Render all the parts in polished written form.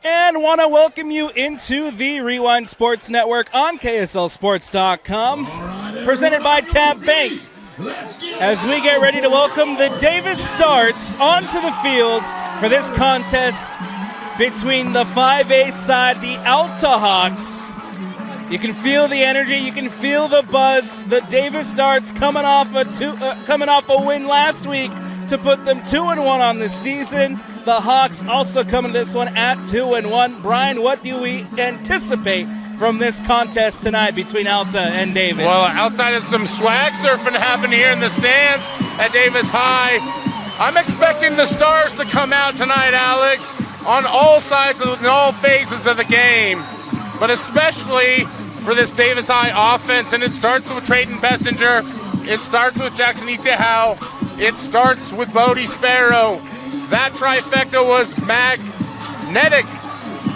And want to welcome you into the Rewind Sports Network on KSLSports.com, presented by Tab Bank, as we get ready to welcome the Davis Darts onto the field for this contest between the 5A side, the Alta Hawks. You can feel the energy, you can feel the buzz. The Davis Darts coming off a win last week to put them 2-1 on the season. The Hawks also coming to this one at 2-1. Brian, what do we anticipate from this contest tonight between Alta and Davis? Well, outside of some swag surfing happening here in the stands at Davis High, I'm expecting the Stars to come out tonight, Alex, on all sides and all phases of the game, but especially for this Davis High offense. And it starts with Trayton Bessinger. It starts with Jackson Itehau. It starts with Bodie Sparrow. That trifecta was magnetic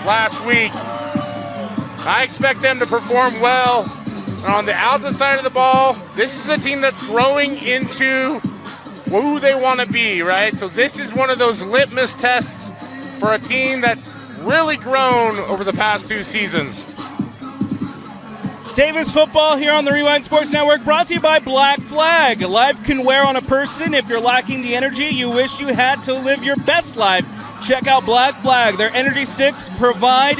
last week. I expect them to perform well. And on the Alta side of the ball, this is a team that's growing into who they want to be, right? So this is one of those litmus tests for a team that's really grown over the past 2 seasons. Davis football here on the Rewind Sports Network, brought to you by Black Flag. Life can wear on a person if you're lacking the energy you wish you had to live your best life. Check out Black Flag. Their energy sticks provide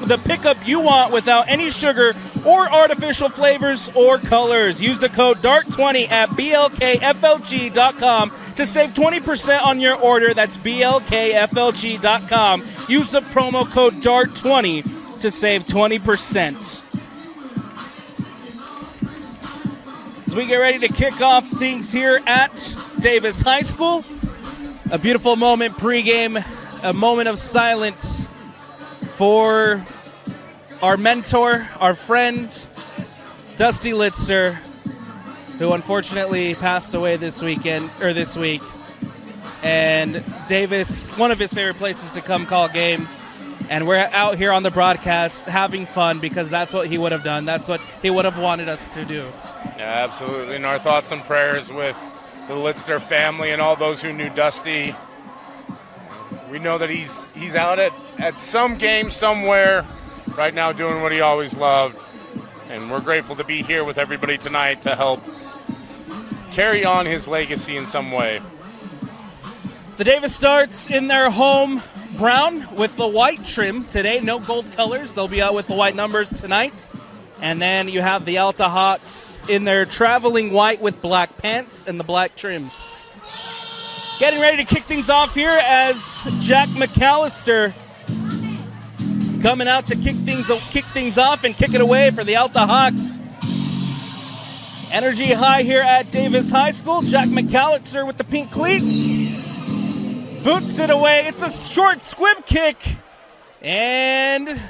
the pickup you want without any sugar or artificial flavors or colors. Use the code DART20 at blkflg.com to save 20% on your order. That's blkflg.com. Use the promo code DART20 to save 20%. As we get ready to kick off things here at Davis High School, a beautiful moment pregame, a moment of silence for our mentor, our friend, Dusty Litzer, who unfortunately passed away this week. And Davis, one of his favorite places to come call games. And we're out here on the broadcast having fun because that's what he would have done. That's what he would have wanted us to do. Yeah, absolutely. And our thoughts and prayers with the Litzer family and all those who knew Dusty. We know that he's out at some game somewhere right now doing what he always loved. And we're grateful to be here with everybody tonight to help carry on his legacy in some way. The Davis Darts in their home brown with the white trim today. No gold colors. They'll be out with the white numbers tonight. And then you have the Alta Hawks in their traveling white with black pants and the black trim. Getting ready to kick things off here as Jack McAllister coming out to kick things off and kick it away for the Alta Hawks. Energy high here at Davis High School. Jack McAllister with the pink cleats. Boots it away. It's a short squib kick. And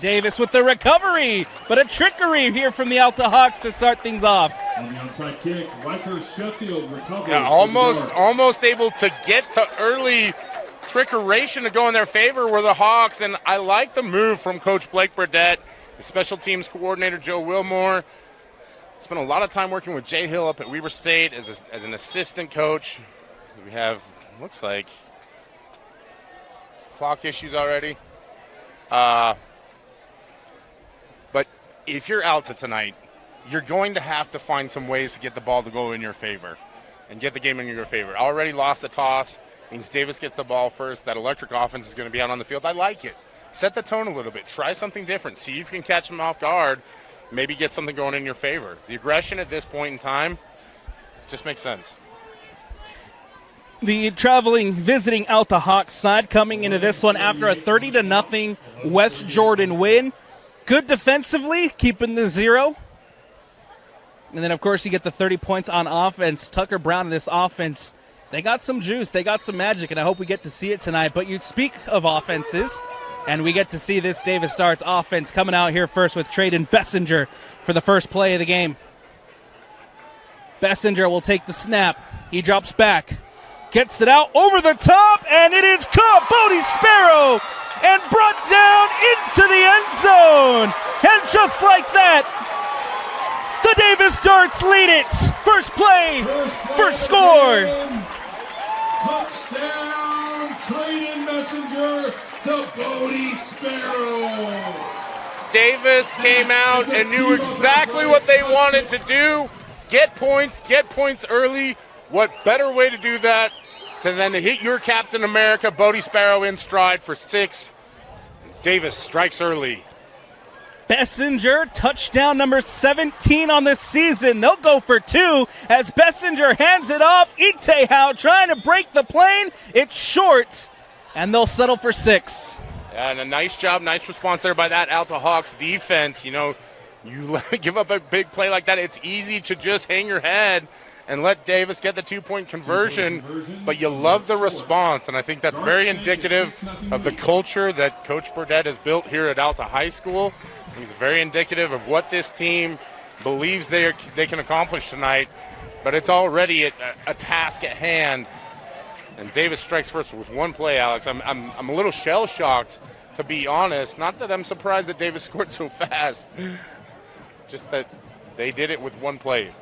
Davis with the recovery, but a trickery here from the Alta Hawks to start things off. On the onside kick, Riker Sheffield recovers. Yeah, almost able to get to early trickeration to go in their favor were the Hawks, and I like the move from Coach Blake Burdett, the special teams coordinator Joe Wilmore. Spent a lot of time working with Jay Hill up at Weber State as an assistant coach. We have, looks like, clock issues already. But if you're Alta tonight, you're going to have to find some ways to get the ball to go in your favor and get the game in your favor. Already lost a toss, means Davis gets the ball first. That electric offense is going to be out on the field. I like it. Set the tone a little bit. Try something different. See if you can catch them off guard. Maybe get something going in your favor. The aggression at this point in time just makes sense. The visiting Alta Hawks side coming into this one after a 30-0 West Jordan win. Good defensively, keeping the 0. And then, of course, you get the 30 points on offense. Tucker Brown in this offense, they got some juice, they got some magic, and I hope we get to see it tonight. But you speak of offenses, and we get to see this Davis Darts offense coming out here first with Trayton Bessinger for the first play of the game. Bessinger will take the snap. He drops back, gets it out over the top, and it is caught. Bodie Sparrow and brought down into the end zone. And just like that, the Davis Darts lead it. First play, first score. Touchdown, Trayton Bessinger, to Bodie Sparrow. Davis came out and knew exactly what they wanted to do. Get points early. What better way to do that than to hit your Captain America, Bodie Sparrow, in stride for 6. Davis strikes early. Bessinger, touchdown number 17 on the season. They'll go for 2 as Bessinger hands it off. Itehau trying to break the plane. It's short, and they'll settle for 6. Yeah, and a nice job, nice response there by that Alta Hawks defense. You know, you give up a big play like that, it's easy to just hang your head and let Davis get the 2-point conversion, but you love the response, and I think that's very indicative of the culture that Coach Burdett has built here at Alta High School. It's very indicative of what this team believes they can accomplish tonight, but it's already a task at hand. And Davis strikes first with 1 play, Alex. I'm a little shell-shocked, to be honest. Not that I'm surprised that Davis scored so fast, just that they did it with 1 play.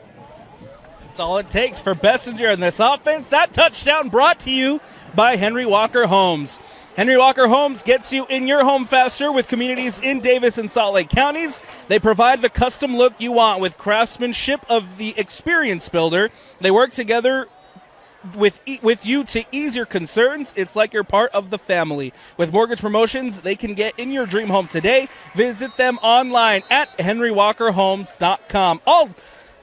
That's all it takes for Bessinger in this offense. That touchdown brought to you by Henry Walker Homes. Henry Walker Homes gets you in your home faster with communities in Davis and Salt Lake counties. They provide the custom look you want with craftsmanship of the Experience Builder. They work together with you to ease your concerns. It's like you're part of the family. With mortgage promotions, they can get in your dream home today. Visit them online at henrywalkerhomes.com. All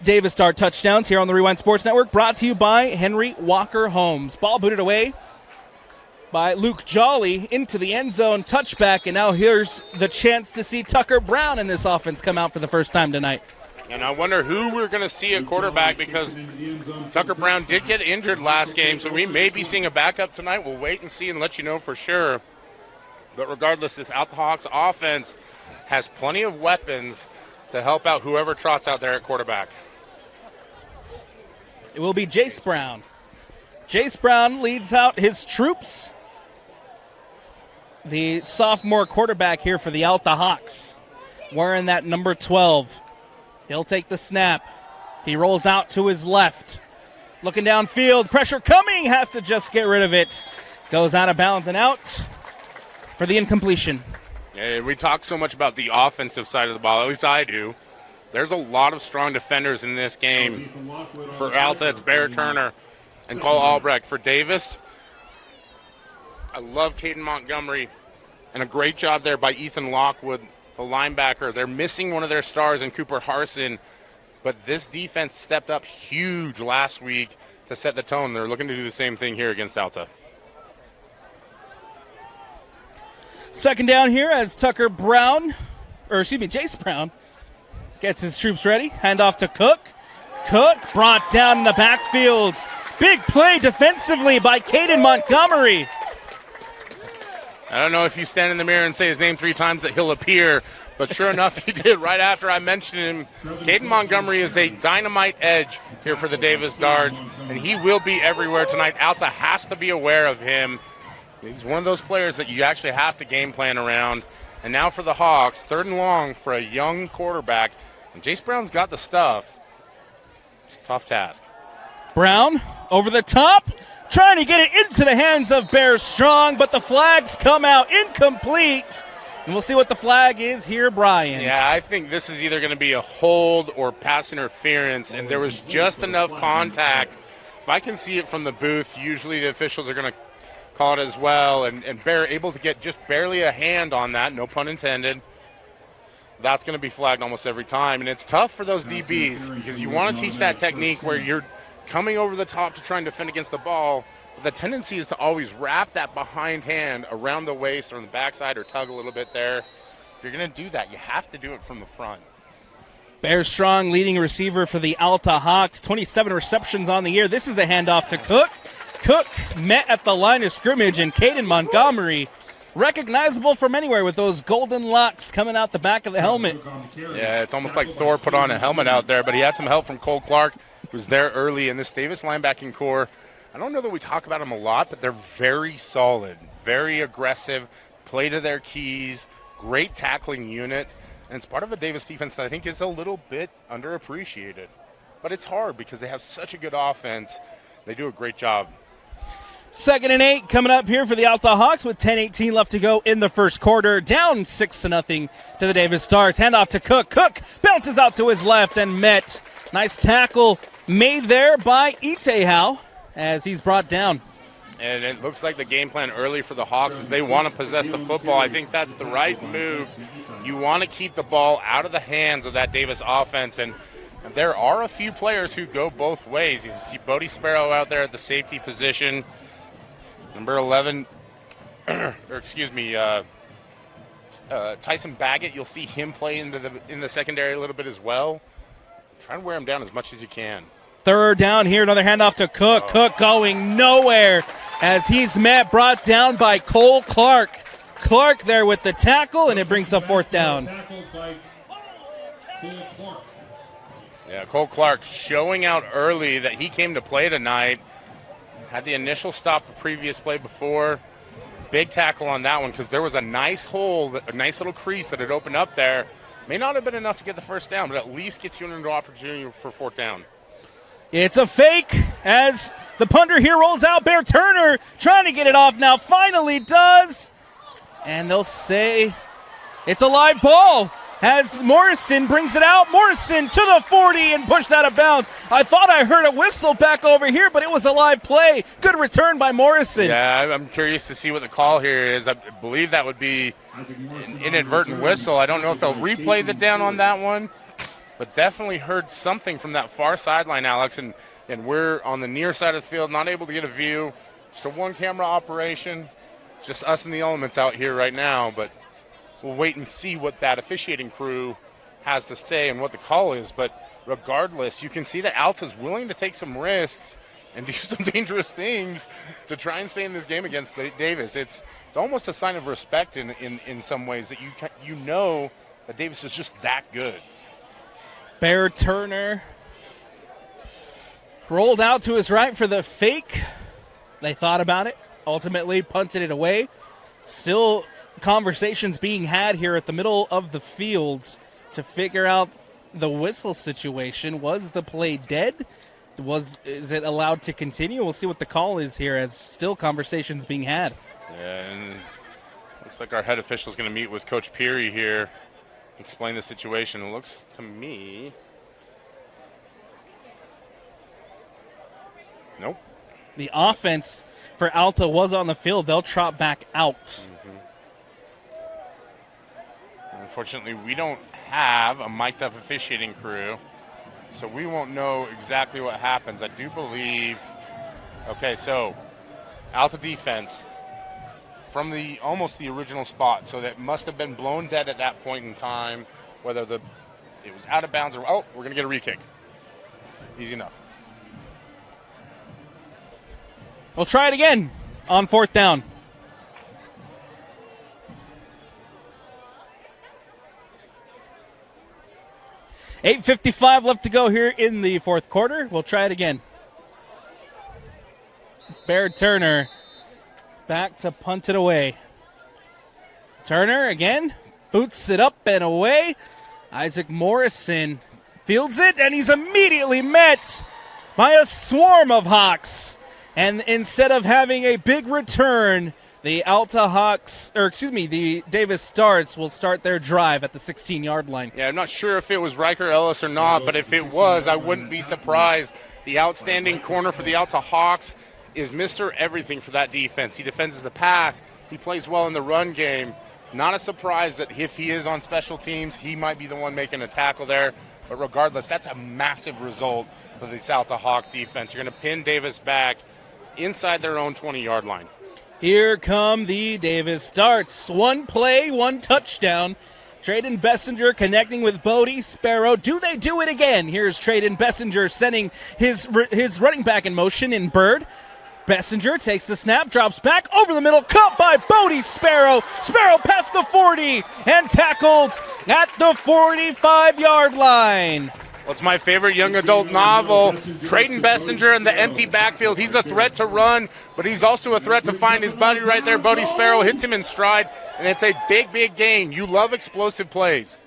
Davis Dart touchdowns here on the Rewind Sports Network brought to you by Henry Walker Homes. Ball booted away by Luke Jolly into the end zone, touchback, and now here's the chance to see Tucker Brown in this offense come out for the first time tonight. And I wonder who we're going to see at quarterback, because Tucker Brown did get injured last game, so we may be seeing a backup tonight. We'll wait and see and let you know for sure. But regardless, this Alta Hawks offense has plenty of weapons to help out whoever trots out there at quarterback. It will be Jace Brown. Jace Brown leads out his troops. The sophomore quarterback here for the Alta Hawks, wearing that number 12. He'll take the snap. He rolls out to his left. Looking downfield, pressure coming, has to just get rid of it. Goes out of bounds and out for the incompletion. Yeah, we talk so much about the offensive side of the ball, at least I do. There's a lot of strong defenders in this game. For Alta, it's Bear Turner and Cole Albrecht. For Davis, I love Caden Montgomery, and a great job there by Ethan Lockwood, the linebacker. They're missing one of their stars in Cooper Harson, but this defense stepped up huge last week to set the tone. They're looking to do the same thing here against Alta. Second down here as Jace Brown gets his troops ready. Handoff to Cook. Cook brought down in the backfield. Big play defensively by Caden Montgomery. I don't know if you stand in the mirror and say his name 3 times that he'll appear, but sure enough, he did right after I mentioned him. Caden Montgomery is a dynamite edge here for the Davis Darts, and he will be everywhere tonight. Alta has to be aware of him. He's one of those players that you actually have to game plan around. And now for the Hawks, 3rd and long for a young quarterback. And Jace Brown's got the stuff. Tough task. Brown over the top, trying to get it into the hands of Bear Strong, but the flags come out incomplete. And we'll see what the flag is here, Brian. Yeah, I think this is either going to be a hold or pass interference, and there was just enough contact. If I can see it from the booth, usually the officials are going to call it as well, and Bear able to get just barely a hand on that, no pun intended. That's going to be flagged almost every time, and it's tough for those DBs because you want to teach that technique where you're coming over the top to try and defend against the ball, but the tendency is to always wrap that behind hand around the waist or on the backside or tug a little bit there. If you're going to do that, you have to do it from the front. Bear Strong, leading receiver for the Alta Hawks, 27 receptions on the year. This is a handoff to Cook. Cook met at the line of scrimmage, and Caden Montgomery, recognizable from anywhere with those golden locks coming out the back of the helmet. Yeah, it's almost like Thor put on a helmet out there, but he had some help from Cole Clark, who was there early in this Davis linebacking core. I don't know that we talk about them a lot, but they're very solid, very aggressive, play to their keys, great tackling unit, and it's part of a Davis defense that I think is a little bit underappreciated. But it's hard because they have such a good offense. They do a great job. 2nd and 8 coming up here for the Alta Hawks with 10:18 left to go in the first quarter. Down 6-0 to the Davis Stars. Handoff to Cook. Cook bounces out to his left and met. Nice tackle made there by Itehau as he's brought down. And it looks like the game plan early for the Hawks is they want to possess the football. I think that's the right move. You want to keep the ball out of the hands of that Davis offense. And there are a few players who go both ways. You see Bodie Sparrow out there at the safety position. Number 11, Tyson Baggett, you'll see him play in the secondary a little bit as well. Try and wear him down as much as you can. 3rd down here, another handoff to Cook. Cook going nowhere as he's brought down by Cole Clark. Clark there with the tackle, and it brings up 4th down. Yeah, Cole Clark showing out early that he came to play tonight. Had the initial stop the previous play before. Big tackle on that one because there was a nice hole, a nice little crease that had opened up there. May not have been enough to get the first down, but at least gets you into opportunity for 4th down. It's a fake as the punter here rolls out. Bear Turner trying to get it off now. Finally does. And they'll say it's a live ball as Morrison brings it out. Morrison to the 40 and pushed out of bounds. I thought I heard a whistle back over here, but it was a live play. Good return by Morrison. Yeah, I'm curious to see what the call here is. I believe that would be an inadvertent whistle. I don't know if they'll replay the down on that one, but definitely heard something from that far sideline, Alex, and we're on the near side of the field, not able to get a view. Just a one-camera operation. Just us and the elements out here right now, but we'll wait and see what that officiating crew has to say and what the call is. But regardless, you can see that Alta's willing to take some risks and do some dangerous things to try and stay in this game against Davis. It's almost a sign of respect in some ways that you know that Davis is just that good. Bear Turner rolled out to his right for the fake. They thought about it, ultimately punted it away. Still conversations being had here at the middle of the field to figure out the whistle situation. Was the play dead? Is it allowed to continue? We'll see what the call is here as still conversations being had. Yeah, and looks like our head official is going to meet with Coach Peary here, explain the situation. It looks to me, nope. The offense for Alta was on the field. They'll trot back out. Unfortunately, we don't have a mic'd up officiating crew, so we won't know exactly what happens. I do believe, okay, so Alta defense from almost the original spot, so that must have been blown dead at that point in time, whether it was out of bounds or, oh, we're going to get a re-kick. Easy enough. We'll try it again on 4th down. $8:55 left to go here in the 4th quarter. We'll try it again. Bear Turner back to punt it away. Turner again boots it up and away. Isaac Morrison fields it, and he's immediately met by a swarm of Hawks. And instead of having a big return, the the Davis Stars will start their drive at the 16-yard line. Yeah, I'm not sure if it was Riker Ellis or not, but if it was, I wouldn't be surprised. The outstanding corner for the Alta Hawks is Mr. Everything for that defense. He defends the pass. He plays well in the run game. Not a surprise that if he is on special teams, he might be the one making a tackle there. But regardless, that's a massive result for the Alta Hawk defense. You're going to pin Davis back inside their own 20-yard line. Here come the Davis Stars. One play, one touchdown. Trayden Bessinger connecting with Bodie Sparrow. Do they do it again? Here's Trayden Bessinger sending his running back in motion in Bird. Bessinger takes the snap, drops back over the middle, caught by Bodie Sparrow. Sparrow past the 40 and tackled at the 45-yard line. Well, it's my favorite young adult novel, Trayden Bessinger in the empty backfield. He's a threat to run, but he's also a threat to find his buddy right there. Bodie Sparrow hits him in stride, and it's a big, big gain. You love explosive plays.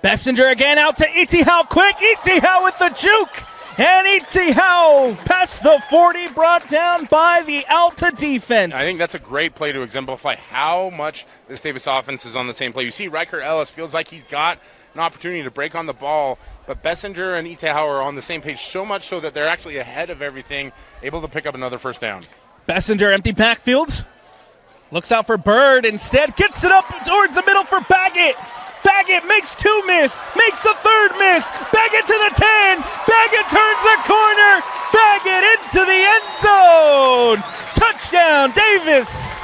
Bessinger again out to Itehau quick. Itehau with the juke. And Itihau past the 40, brought down by the Alta defense. I think that's a great play to exemplify how much this Davis offense is on the same play. You see Riker Ellis feels like he's got an opportunity to break on the ball, but Bessinger and Itihau are on the same page, so much so that they're actually ahead of everything, able to pick up another first down. Bessinger empty backfield. Looks out for Bird. Instead, gets it up towards the middle for Baggett. Baggett makes 2 miss, makes a 3rd miss. Baggett to the 10. Baggett turns the corner. Baggett into the end zone. Touchdown, Davis.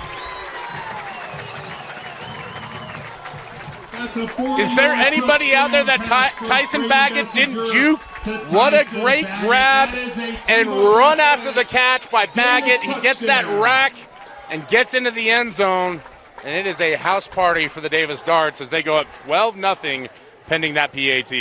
Is there anybody out there that Tyson Baggett didn't juke? What a great grab and run after the catch by Baggett. He gets that rack and gets into the end zone, and it is a house party for the Davis Darts as they go up 12-0 pending that PAT.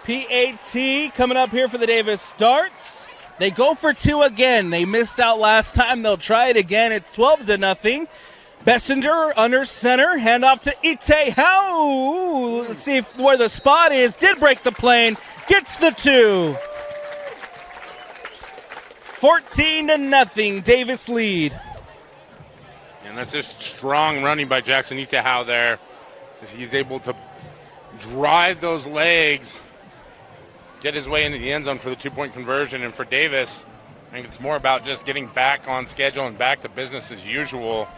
PAT coming up here for the Davis Darts. They go for 2 again. They missed out last time. They'll try it again. It's 12-0. Bessinger under center, handoff to Itihau. Let's see where the spot is. Did break the plane, gets the 2. 14-0, Davis lead. And that's just strong running by Jackson Itihau there, as he's able to drive those legs, get his way into the end zone for the 2-point conversion. And for Davis, I think it's more about just getting back on schedule and back to business as usual,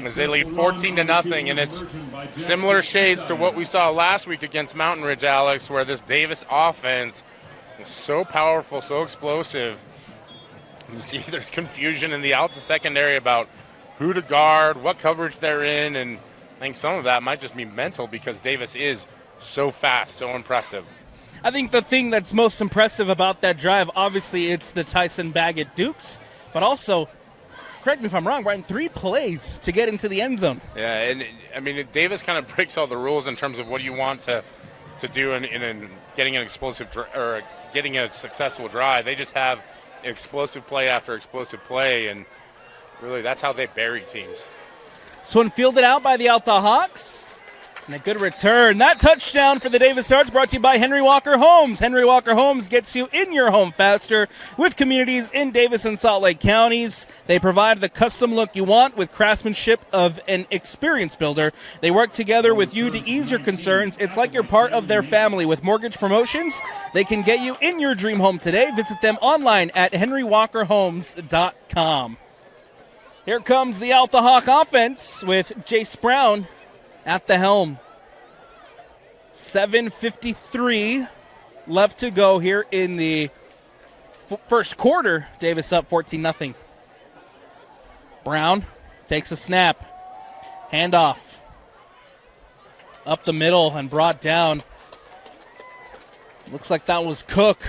as they lead 14-0, and it's similar shades to what we saw last week against Mountain Ridge, Alex, where this Davis offense is so powerful, so explosive. You see there's confusion in the Alta secondary about who to guard, what coverage they're in, and I think some of that might just be mental because Davis is so fast, so impressive. I think the thing that's most impressive about that drive, obviously it's the Tyson Baggett Dukes, but also, correct me if I'm wrong, Brian, 3 plays to get into the end zone. Yeah, and I mean, Davis kind of breaks all the rules in terms of what you want to do in getting an explosive or getting a successful drive. They just have explosive play after explosive play, and really that's how they bury teams. This one fielded out by the Alta Hawks. And a good return. That touchdown for the Davis Darts brought to you by Henry Walker Homes. Henry Walker Homes gets you in your home faster with communities in Davis and Salt Lake counties. They provide the custom look you want with craftsmanship of an experience builder. They work together with you to ease your concerns. It's like you're part of their family. With mortgage promotions, they can get you in your dream home today. Visit them online at henrywalkerhomes.com. Here comes the Alta Hawk offense with Jace Brown at the helm. 7:53 left to go here in the first quarter. Davis up 14-0. Brown takes a snap. Handoff. Up the middle and brought down. Looks like that was Cook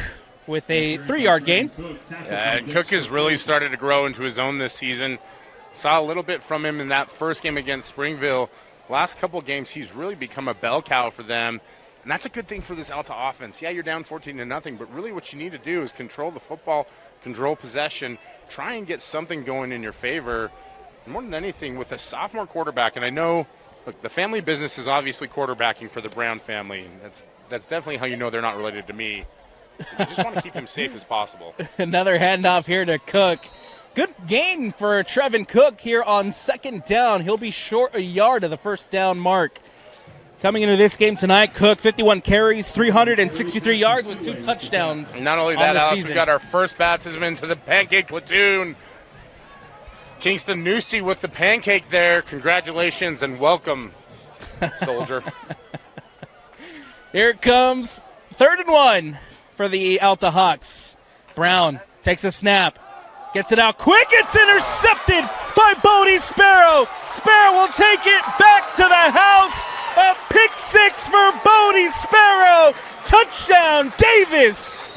with a 3-yard gain. Yeah, and Cook has really started to grow into his own this season. Saw a little bit from him in that first game against Springville. Last couple games, he's really become a bell cow for them, and that's a good thing for this Alta offense. Yeah, you're down 14-0, but really what you need to do is control the football, control possession, try and get something going in your favor. More than anything, with a sophomore quarterback, and I know, look, the family business is obviously quarterbacking for the Brown family. That's definitely how you know they're not related to me. You just want to keep him safe as possible. Another handoff here to Cook. Good gain for Trevin Cook here on second down. He'll be short a yard of the first down mark. Coming into this game tonight, Cook, 51 carries, 363 yards with 2 touchdowns. And not only that, Alex, we got our first baptism into the pancake platoon. Kingston Newsy with the pancake there. Congratulations and welcome, soldier. Here it comes 3rd and 1 for the Alta Hawks. Brown takes a snap. Gets it out quick. It's intercepted by Bodie Sparrow. Sparrow will take it back to the house. A pick 6 for Bodie Sparrow. Touchdown, Davis.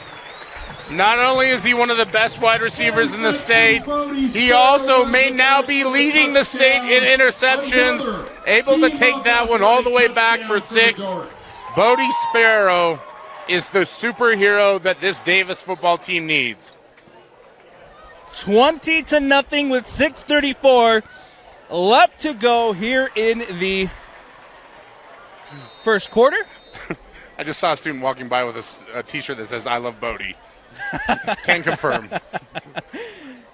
Not only is he one of the best wide receivers in the state, he also may now be leading the state in interceptions. Able to take that one all the way back for 6. Bodie Sparrow is the superhero that this Davis football team needs. 20-0 with 6:34 left to go here in the first quarter. I just saw a student walking by with a T-shirt that says "I love Bodie." Can confirm.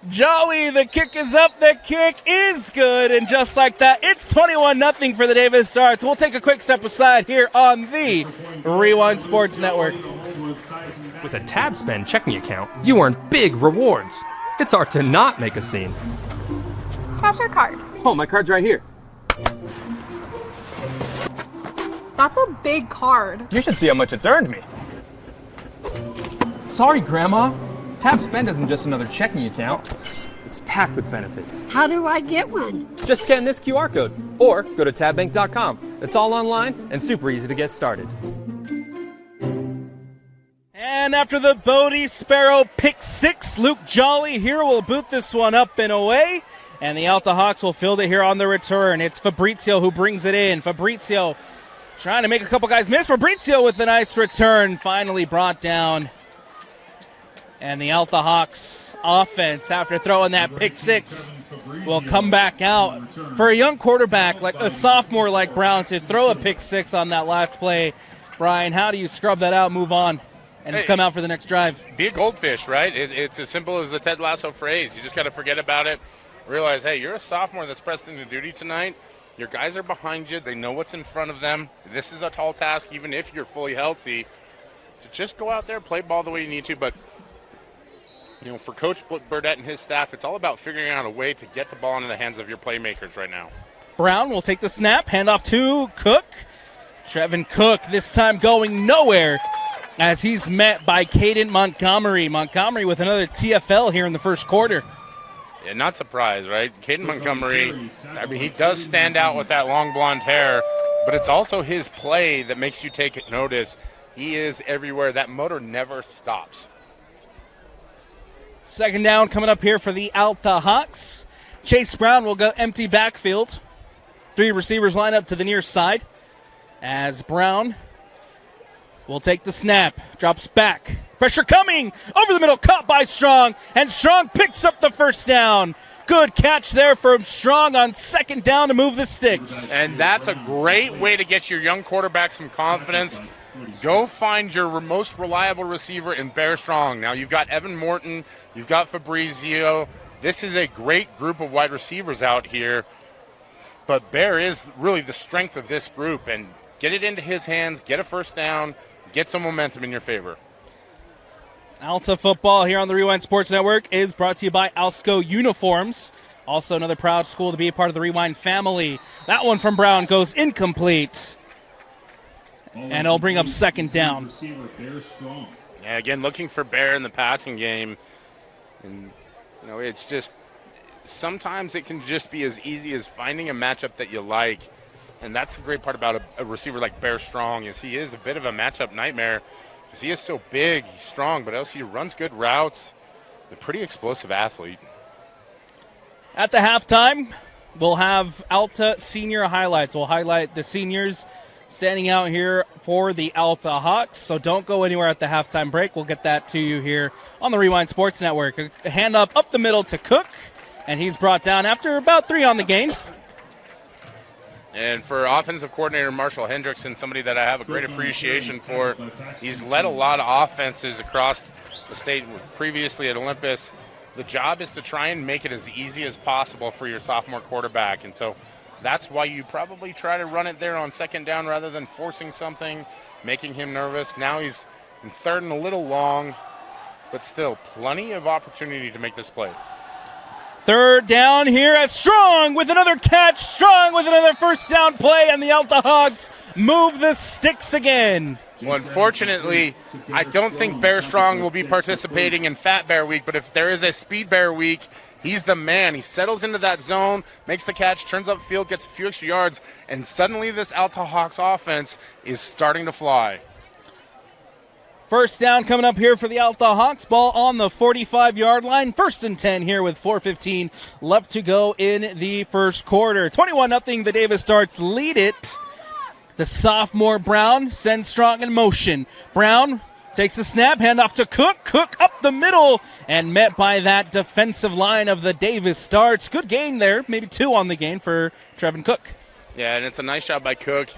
Jolly, the kick is up, the kick is good, and just like that, it's 21-0 for the Davis Darts. We'll take a quick step aside here on the Rewind Sports Network. With a Tab Spend checking account, you earn big rewards. It's hard to not make a scene. How's your card? Oh, my card's right here. That's a big card. You should see how much it's earned me. Sorry, Grandma. Tab Spend isn't just another checking account. It's packed with benefits. How do I get one? Just scan this QR code or go to tabbank.com. It's all online and super easy to get started. And after the Bodie Sparrow pick 6, Luke Jolly here will boot this one up and away. And the Alta Hawks will field it here on the return. It's Fabrizio who brings it in. Fabrizio trying to make a couple guys miss. Fabrizio with a nice return, finally brought down. And the Alta Hawks offense, after throwing that pick 6, will come back out. For a young quarterback, like a sophomore like Brown, to throw a pick 6 on that last play, Brian, how do you scrub that out, move on, and come out for the next drive? Be a goldfish, right? It's as simple as the Ted Lasso phrase. You just got to forget about it. Realize, hey, you're a sophomore that's pressed into duty tonight. Your guys are behind you. They know what's in front of them. This is a tall task, even if you're fully healthy, to just go out there, play ball the way you need to. But you know, for Coach Burdett and his staff, it's all about figuring out a way to get the ball into the hands of your playmakers right now. Brown will take the snap, handoff to Cook. Trevin Cook this time going nowhere as he's met by Caden Montgomery. Montgomery with another TFL here in the first quarter. Yeah, not surprised, right? Caden Montgomery, I mean, he does stand out with that long blonde hair, but it's also his play that makes you take notice. He is everywhere. That motor never stops. Second down coming up here for the Alta Hawks. Chase Brown will go empty backfield. 3 receivers line up to the near side as Brown will take the snap, drops back. Pressure coming over the middle, caught by Strong, and Strong picks up the first down. Good catch there from Strong on second down to move the sticks. And that's a great way to get your young quarterback some confidence. Go find your most reliable receiver in Bear Strong. Now you've got Evan Morton, you've got Fabrizio. This is a great group of wide receivers out here. But Bear is really the strength of this group. And get it into his hands, get a first down, get some momentum in your favor. Alta football here on the Rewind Sports Network is brought to you by Alsco Uniforms. Also another proud school to be a part of the Rewind family. That one from Brown goes incomplete. And it'll bring up second down. Yeah, again, looking for Bear in the passing game. And, you know, it's just sometimes it can just be as easy as finding a matchup that you like. And that's the great part about a receiver like Bear Strong is he is a bit of a matchup nightmare because he is so big, he's strong, but also he runs good routes. A pretty explosive athlete. At the halftime, we'll have Alta senior highlights. We'll highlight the seniors standing out here for the Alta Hawks, so don't go anywhere at the halftime break. We'll get that to you here on the Rewind Sports Network. A hand up the middle to Cook, and he's brought down after about 3 on the game. And for offensive coordinator Marshall Hendrickson, somebody that I have a great appreciation for, he's led a lot of offenses across the state previously at Olympus. The job is to try and make it as easy as possible for your sophomore quarterback, and so that's why you probably try to run it there on second down rather than forcing something, making him nervous. Now he's in third and a little long, but still plenty of opportunity to make this play. Third down here as Strong with another catch. Strong with another first down play, and the Alta Hawks move the sticks again. Well, unfortunately, I don't think Bear Strong will be participating in Fat Bear Week, but if there is a Speed Bear Week, he's the man. He settles into that zone, makes the catch, turns upfield, gets a few extra yards, and suddenly this Alta Hawks offense is starting to fly. First down coming up here for the Alta Hawks. Ball on the 45-yard line. 1st and 10 here with 4:15 left to go in the first quarter. 21-0, the Davis Darts lead it. The sophomore Brown sends Strong in motion. Brown takes the snap, handoff to Cook. Cook up the middle and met by that defensive line of the Davis Darts. Good gain there, maybe 2 on the gain for Trevin Cook. Yeah, and it's a nice job by Cook.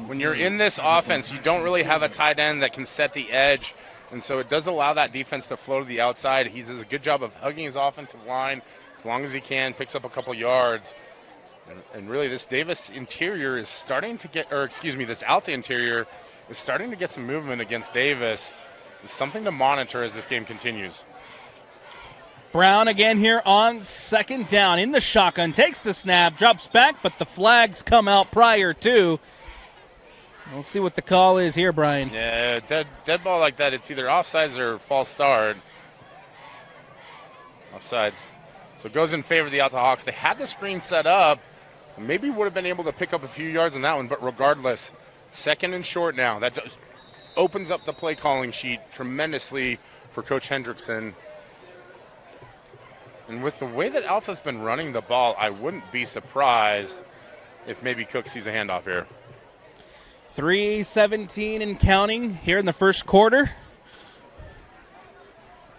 When you're in this offense, you don't really have a tight end that can set the edge, and so it does allow that defense to flow to the outside. He does a good job of hugging his offensive line as long as he can, picks up a couple yards. And really, this Davis interior is starting to get, this Alta interior is starting to get some movement against Davis. It's something to monitor as this game continues. Brown again here on second down in the shotgun, takes the snap, drops back, but the flags come out prior to. We'll see what the call is here, Brian. Yeah, dead ball like that, it's either offsides or false start. Offsides. So it goes in favor of the Alta Hawks. They had the screen set up, so maybe would have been able to pick up a few yards on that one, but regardless, second and short now. That opens up the play calling sheet tremendously for Coach Hendrickson. And with the way that Alta's been running the ball, I wouldn't be surprised if maybe Cook sees a handoff here. 3:17 and counting here in the first quarter.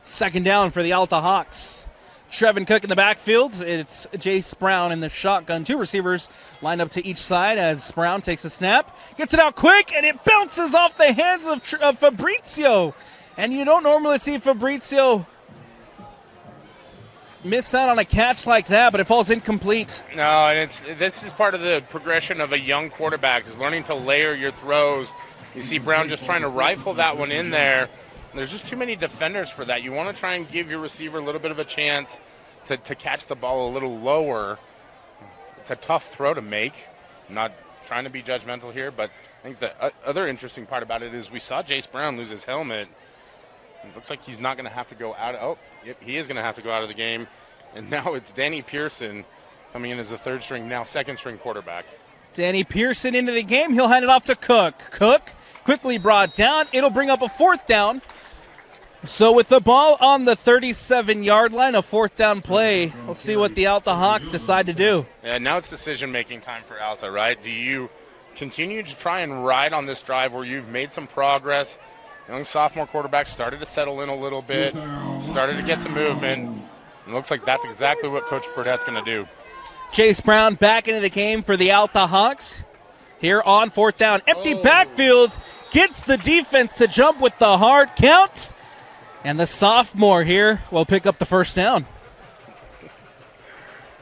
Second down for the Alta Hawks. Trevin Cook in the backfield. It's Jace Brown in the shotgun. Two receivers lined up to each side as Brown takes a snap. Gets it out quick, and it bounces off the hands of Fabrizio. And you don't normally see Fabrizio miss out on a catch like that, but it falls incomplete. No, and this is part of the progression of a young quarterback, is learning to layer your throws. You see Brown just trying to rifle that one in there. There's just too many defenders for that. You want to try and give your receiver a little bit of a chance to catch the ball a little lower. It's a tough throw to make. I'm not trying to be judgmental here, but I think the other interesting part about it is we saw Jace Brown lose his helmet. It looks like he's not going to have to go out. Oh, yep, he is going to have to go out of the game. And now it's Danny Pearson coming in as the third string, now second string quarterback. Danny Pearson into the game. He'll hand it off to Cook. Cook quickly brought down. It'll bring up a fourth down. So with the ball on the 37-yard line, a fourth down play, we'll see what the Alta Hawks decide to do. Yeah, now it's decision-making time for Alta, right? Do you continue to try and ride on this drive where you've made some progress? Young sophomore quarterback started to settle in a little bit, started to get some movement. It looks like that's exactly what Coach Burdett's going to do. Jace Brown back into the game for the Alta Hawks. Here on fourth down. Empty backfield, gets the defense to jump with the hard count. And the sophomore here will pick up the first down.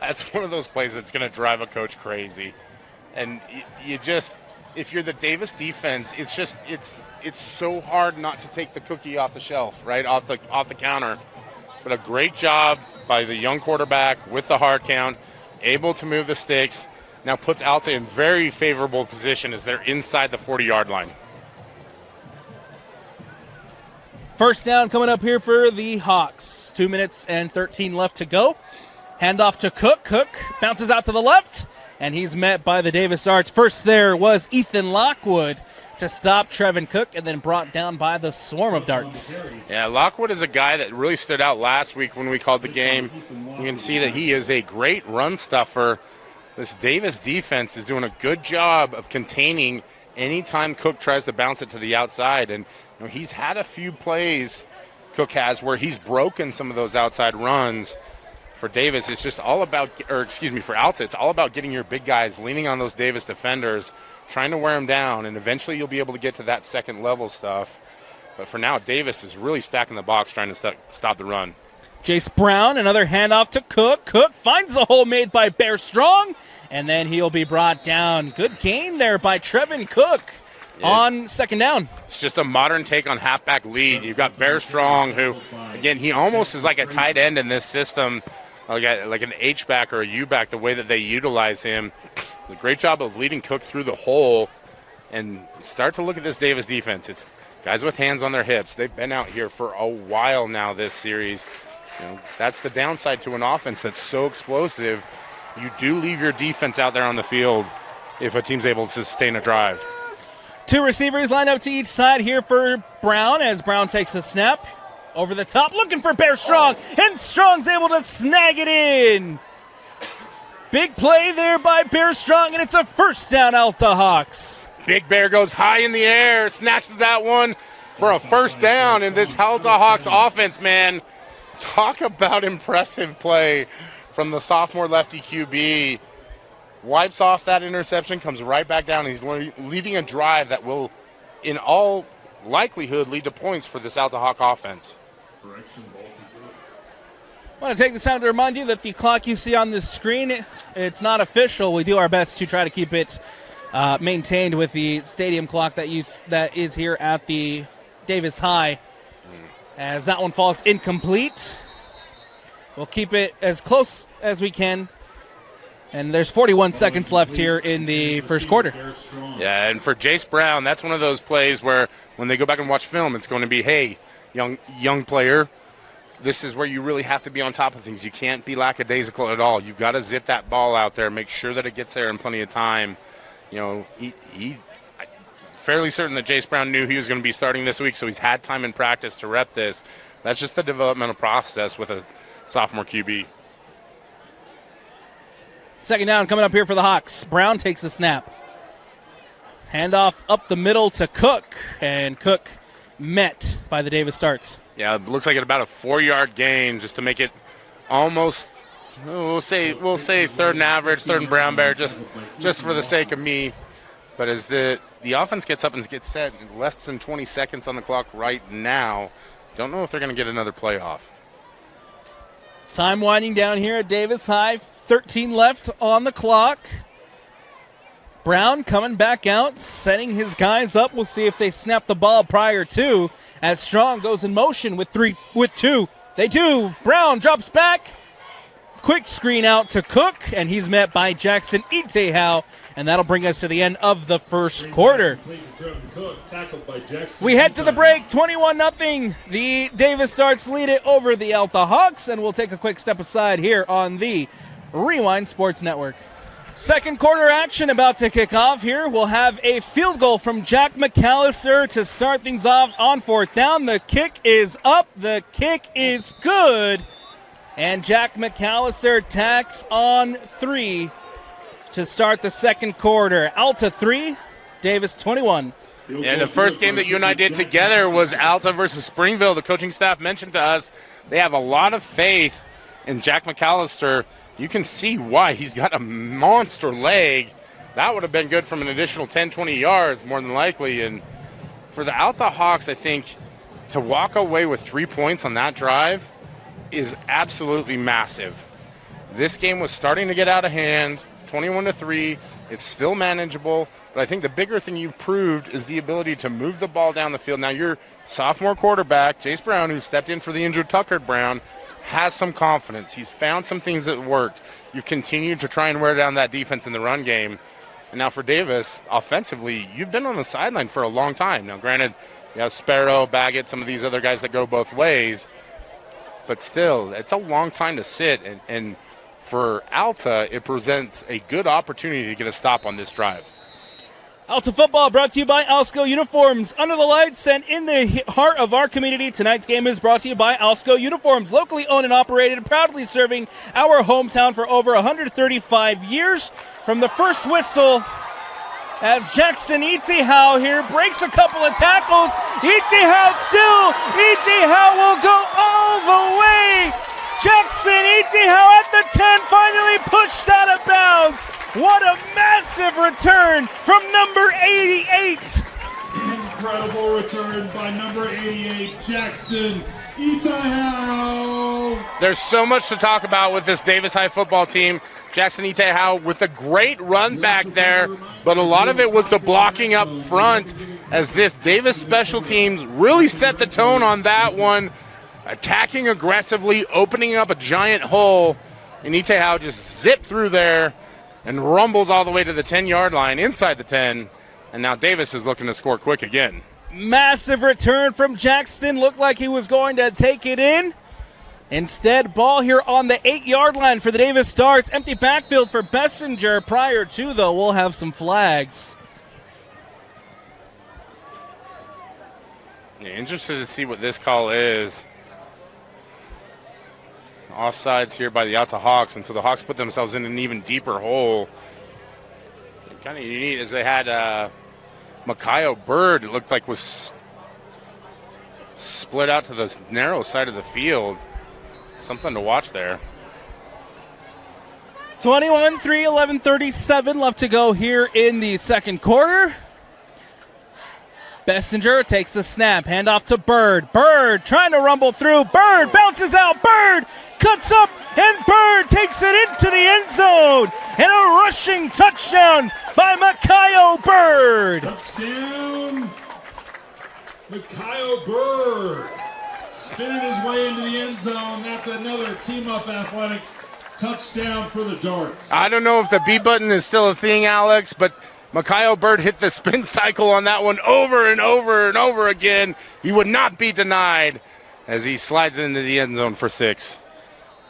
That's one of those plays that's going to drive a coach crazy. And you just, if you're the Davis defense, it's so hard not to take the cookie off the shelf, right, off the counter. But a great job by the young quarterback with the hard count, able to move the sticks, now puts Alta in very favorable position as they're inside the 40-yard line. First down coming up here for the Hawks. 2 minutes and 13 left to go. Handoff to Cook. Cook bounces out to the left, and he's met by the Davis Arts. First there was Ethan Lockwood to stop Trevin Cook, and then brought down by the swarm of darts. Yeah, Lockwood is a guy that really stood out last week when we called the game. You can see that he is a great run stuffer. This Davis defense is doing a good job of containing anytime Cook tries to bounce it to the outside. And you know, he's had a few plays, Cook has, where he's broken some of those outside runs. For Davis, it's just all about, for Alta, it's all about getting your big guys leaning on those Davis defenders, trying to wear them down, and eventually you'll be able to get to that second level stuff. But for now, Davis is really stacking the box trying to stop the run. Jace Brown, another handoff to Cook. Cook finds the hole made by Bear Strong, and then he'll be brought down. Good gain there by Trevin Cook on second down. It's just a modern take on halfback lead. You've got Bear Strong, who, again, he almost is like a tight end in this system, like an H-back or a U-back, the way that they utilize him. A great job of leading Cook through the hole. And start to look at this Davis defense. It's guys with hands on their hips. They've been out here for a while now this series. You know, that's the downside to an offense that's so explosive. You do leave your defense out there on the field if a team's able to sustain a drive. Two receivers lined up to each side here for Brown as Brown takes a snap. Over the top, looking for Bear Strong, and Strong's able to snag it in. Big play there by Bear Strong, and it's a first down, Alta Hawks. Big Bear goes high in the air, snatches that one for a first down in this Alta Hawks offense, man. Talk about impressive play from the sophomore lefty QB. wipes off that interception, comes right back down. He's leading a drive that will, in all likelihood, lead to points for this Alta Hawk offense. I want to take this time to remind you that the clock you see on the screen, it's not official. We do our best to try to keep it maintained with the stadium clock that is here at the Davis High. As that one falls incomplete, we'll keep it as close as we can. And there's 41 seconds left here in the first quarter. Yeah, and for Jace Brown, that's one of those plays where when they go back and watch film, it's going to be, hey, young player, this is where you really have to be on top of things. You can't be lackadaisical at all. You've got to zip that ball out there, make sure that it gets there in plenty of time. You know, he fairly certain that Jace Brown knew he was going to be starting this week, so he's had time in practice to rep this. That's just the developmental process with a sophomore QB. Second down coming up here for the Hawks. Brown takes the snap. Handoff up the middle to Cook, and Cook met by the Davis Starts. Yeah, it looks like about a 4-yard gain just to make it almost, we'll say third and average, third and brown bear, just for the sake of me. But as the offense gets up and gets set, less than 20 seconds on the clock right now, don't know if they're going to get another playoff. Time winding down here at Davis High. 13 left on the clock. Brown coming back out, setting his guys up. We'll see if they snap the ball prior to, as Strong goes in motion with two. They do. Brown drops back. Quick screen out to Cook, and he's met by Jackson Itehau, and that'll bring us to the end of the first quarter. We head to the break, 21-0. The Davis Starts lead it over the Alta Hawks, and we'll take a quick step aside here on the Rewind Sports Network. Second quarter action about to kick off here. We'll have a field goal from Jack McAllister to start things off on fourth down. The kick is up. The kick is good. And Jack McAllister tacks on 3 to start the second quarter. Alta 3, Davis 21. And the first game that you and I did together was Alta versus Springville. The coaching staff mentioned to us they have a lot of faith in Jack McAllister. You can see why. He's got a monster leg. That would have been good from an additional 10, 20 yards, more than likely. And for the Alta Hawks, I think to walk away with 3 points on that drive is absolutely massive. This game was starting to get out of hand, 21-3. It's still manageable, but I think the bigger thing you've proved is the ability to move the ball down the field. Now, your sophomore quarterback, Jace Brown, who stepped in for the injured Tucker Brown, has some confidence. He's found some things that worked. You've continued to try and wear down that defense in the run game. And now for Davis, offensively, you've been on the sideline for a long time. Now, granted, you have Sparrow, Baggett, some of these other guys that go both ways, but still, it's a long time to sit. And for Alta, it presents a good opportunity to get a stop on this drive. Alta football brought to you by Alsco Uniforms. Under the lights and in the heart of our community, tonight's game is brought to you by Alsco Uniforms, locally owned and operated, proudly serving our hometown for over 135 years. From the first whistle, as Jackson Itehau here breaks a couple of tackles. Itehau will go all the way. Jackson Itehau at the 10, finally pushed out of bounds. What a massive return from number 88. Incredible return by number 88, Jackson Itehau. There's so much to talk about with this Davis High football team. Jackson Itehau with a great run back there, but a lot of it was the blocking up front as this Davis special teams really set the tone on that one, attacking aggressively, opening up a giant hole, and Itehau just zipped through there and rumbles all the way to the 10-yard line, inside the 10, and now Davis is looking to score quick again. Massive return from Jackson. Looked like he was going to take it in. Instead, ball here on the 8-yard line for the Davis Starts. Empty backfield for Bessinger. Prior to, though, we'll have some flags. Yeah, interested to see what this call is. Offsides here by the Alta Hawks, and so the Hawks put themselves in an even deeper hole. Kind of unique as they had Makayo Bird, it looked like was split out to the narrow side of the field. Something to watch there. 21-3, 11:37 left to go here in the second quarter. Bessinger takes the snap, handoff to Bird. Bird trying to rumble through. Bird bounces out. Bird cuts up, and Bird takes it into the end zone. And a rushing touchdown by Mikael Bird. Touchdown, Mikael Bird. Spinning his way into the end zone. That's another Team Up Athletics touchdown for the Darts. I don't know if the B button is still a thing, Alex, but Mikael Bird hit the spin cycle on that one over and over and over again. He would not be denied as he slides into the end zone for 6.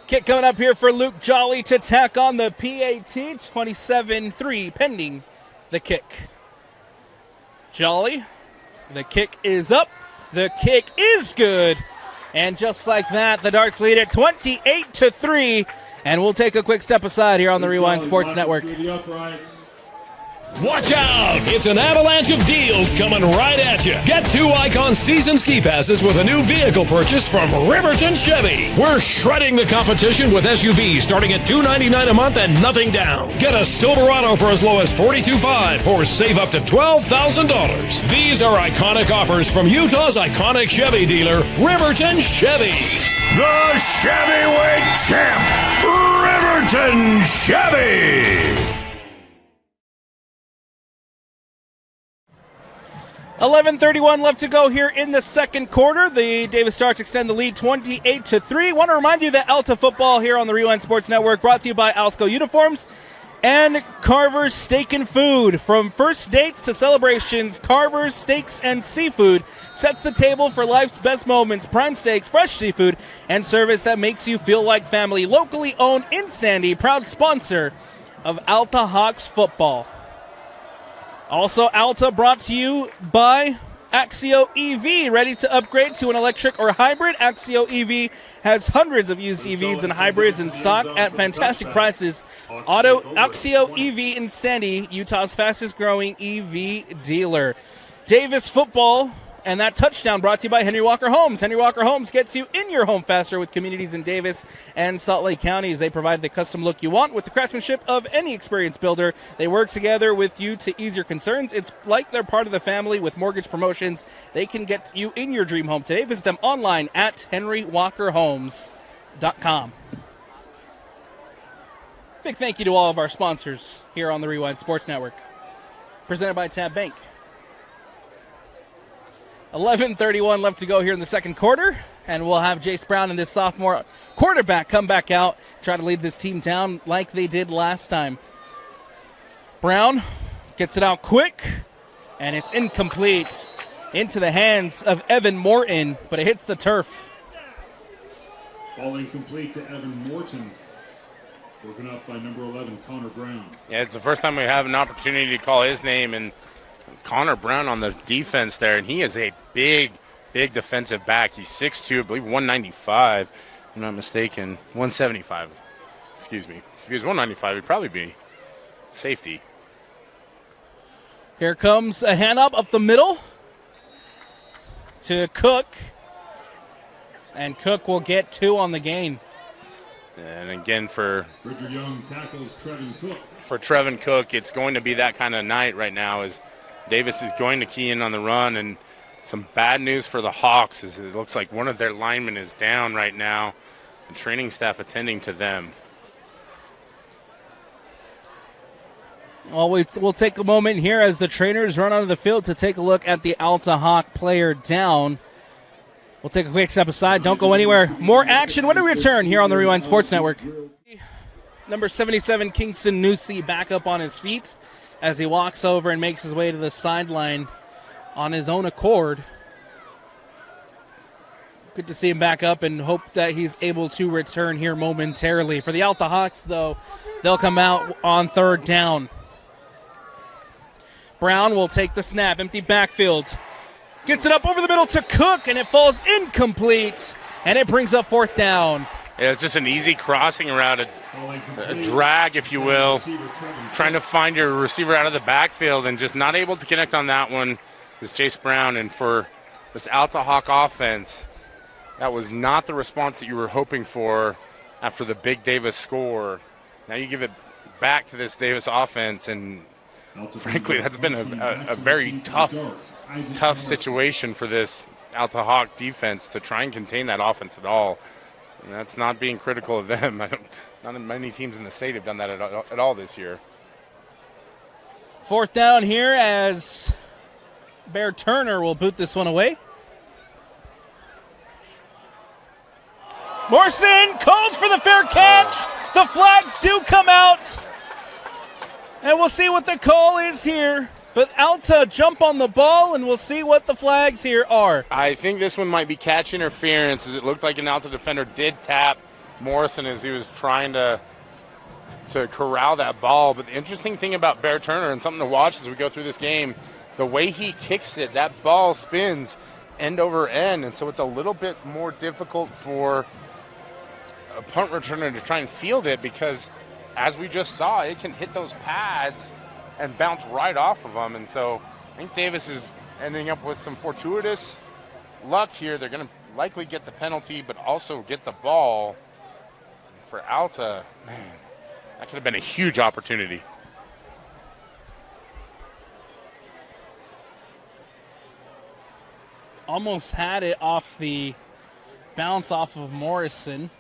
Kick coming up here for Luke Jolly to tack on the PAT. 27-3 pending the kick. Jolly, the kick is up. The kick is good. And just like that, the Darts lead it 28-3. And we'll take a quick step aside here on the Rewind Sports Network. Watch out! It's an avalanche of deals coming right at you. Get 2 Icon season ski passes with a new vehicle purchase from Riverton Chevy. We're shredding the competition with SUVs starting at $299 a month and nothing down. Get a Silverado for as low as $42,500 or save up to $12,000. These are iconic offers from Utah's iconic Chevy dealer, Riverton Chevy. The Chevyweight Champ, Riverton Chevy. 11:31 left to go here in the second quarter. The Davis Darts extend the lead 28-3. Want to remind you that Alta football here on the Rewind Sports Network brought to you by Alsco Uniforms and Carver's Steak and Food. From first dates to celebrations, Carver's Steaks and Seafood sets the table for life's best moments. Prime steaks, fresh seafood, and service that makes you feel like family. Locally owned in Sandy, proud sponsor of Alta Hawks football. Also, Alta brought to you by Axio EV. Ready to upgrade to an electric or hybrid? Axio EV has hundreds of used EVs and hybrids in stock at fantastic prices. Axio EV in Sandy, Utah's fastest growing EV dealer. Davis football. And that touchdown brought to you by Henry Walker Homes. Henry Walker Homes gets you in your home faster with communities in Davis and Salt Lake counties. They provide the custom look you want with the craftsmanship of any experienced builder. They work together with you to ease your concerns. It's like they're part of the family with mortgage promotions. They can get you in your dream home today. Visit them online at henrywalkerhomes.com. Big thank you to all of our sponsors here on the Rewind Sports Network. Presented by Tab Bank. 11:31 left to go here in the second quarter, and we'll have Jace Brown and this sophomore quarterback come back out, try to lead this team down like they did last time. Brown gets it out quick, and it's incomplete into the hands of Evan Morton, but it hits the turf. Ball incomplete to Evan Morton. Broken up by number 11, Connor Brown. Yeah, it's the first time we have an opportunity to call his name, and Connor Brown on the defense there, and he is a big defensive back. He's 6'2", I believe 195, if I'm not mistaken. 175, excuse me. If he was 195, he'd probably be safety. Here comes a hand up the middle to Cook, and Cook will get 2 on the game. And again for Bridger Young tackles Trevin Cook. For Trevin Cook, it's going to be that kind of night right now as Davis is going to key in on the run, and some bad news for the Hawks is it looks like one of their linemen is down right now, and training staff attending to them. Well, we'll take a moment here as the trainers run onto the field to take a look at the Alta Hawk player down. We'll take a quick step aside. Don't go anywhere. More action when we return here on the Rewind Sports Network. Number 77, Kingston Newsey, back up on his feet as he walks over and makes his way to the sideline on his own accord. Good to see him back up and hope that he's able to return here momentarily. For the Alta Hawks, though, they'll come out on third down. Brown will take the snap, empty backfield. Gets it up over the middle to Cook, and it falls incomplete, and it brings up fourth down. Yeah, it's just an easy crossing route, a drag, if you will, trying to find your receiver out of the backfield and just not able to connect on that one is Jace Brown. And for this Alta Hawk offense, that was not the response that you were hoping for after the big Davis score. Now you give it back to this Davis offense, and frankly, that's been a very tough situation for this Alta Hawk defense to try and contain that offense at all. And that's not being critical of them. Not many teams in the state have done that at all this year. 4th down here as Bear Turner will boot this one away. Morrison calls for the fair catch. The flags do come out. And we'll see what the call is here. But Alta jump on the ball, and we'll see what the flags here are. I think this one might be catch interference, as it looked like an Alta defender did tap Morrison as he was trying to corral that ball. But the interesting thing about Bear Turner, and something to watch as we go through this game, the way he kicks it, that ball spins end over end, and so it's a little bit more difficult for a punt returner to try and field it, because as we just saw, it can hit those pads and bounce right off of them. And so I think Davis is ending up with some fortuitous luck here. They're going to likely get the penalty, but also get the ball. For Alta, man, that could have been a huge opportunity. Almost had it off the bounce off of Morrison.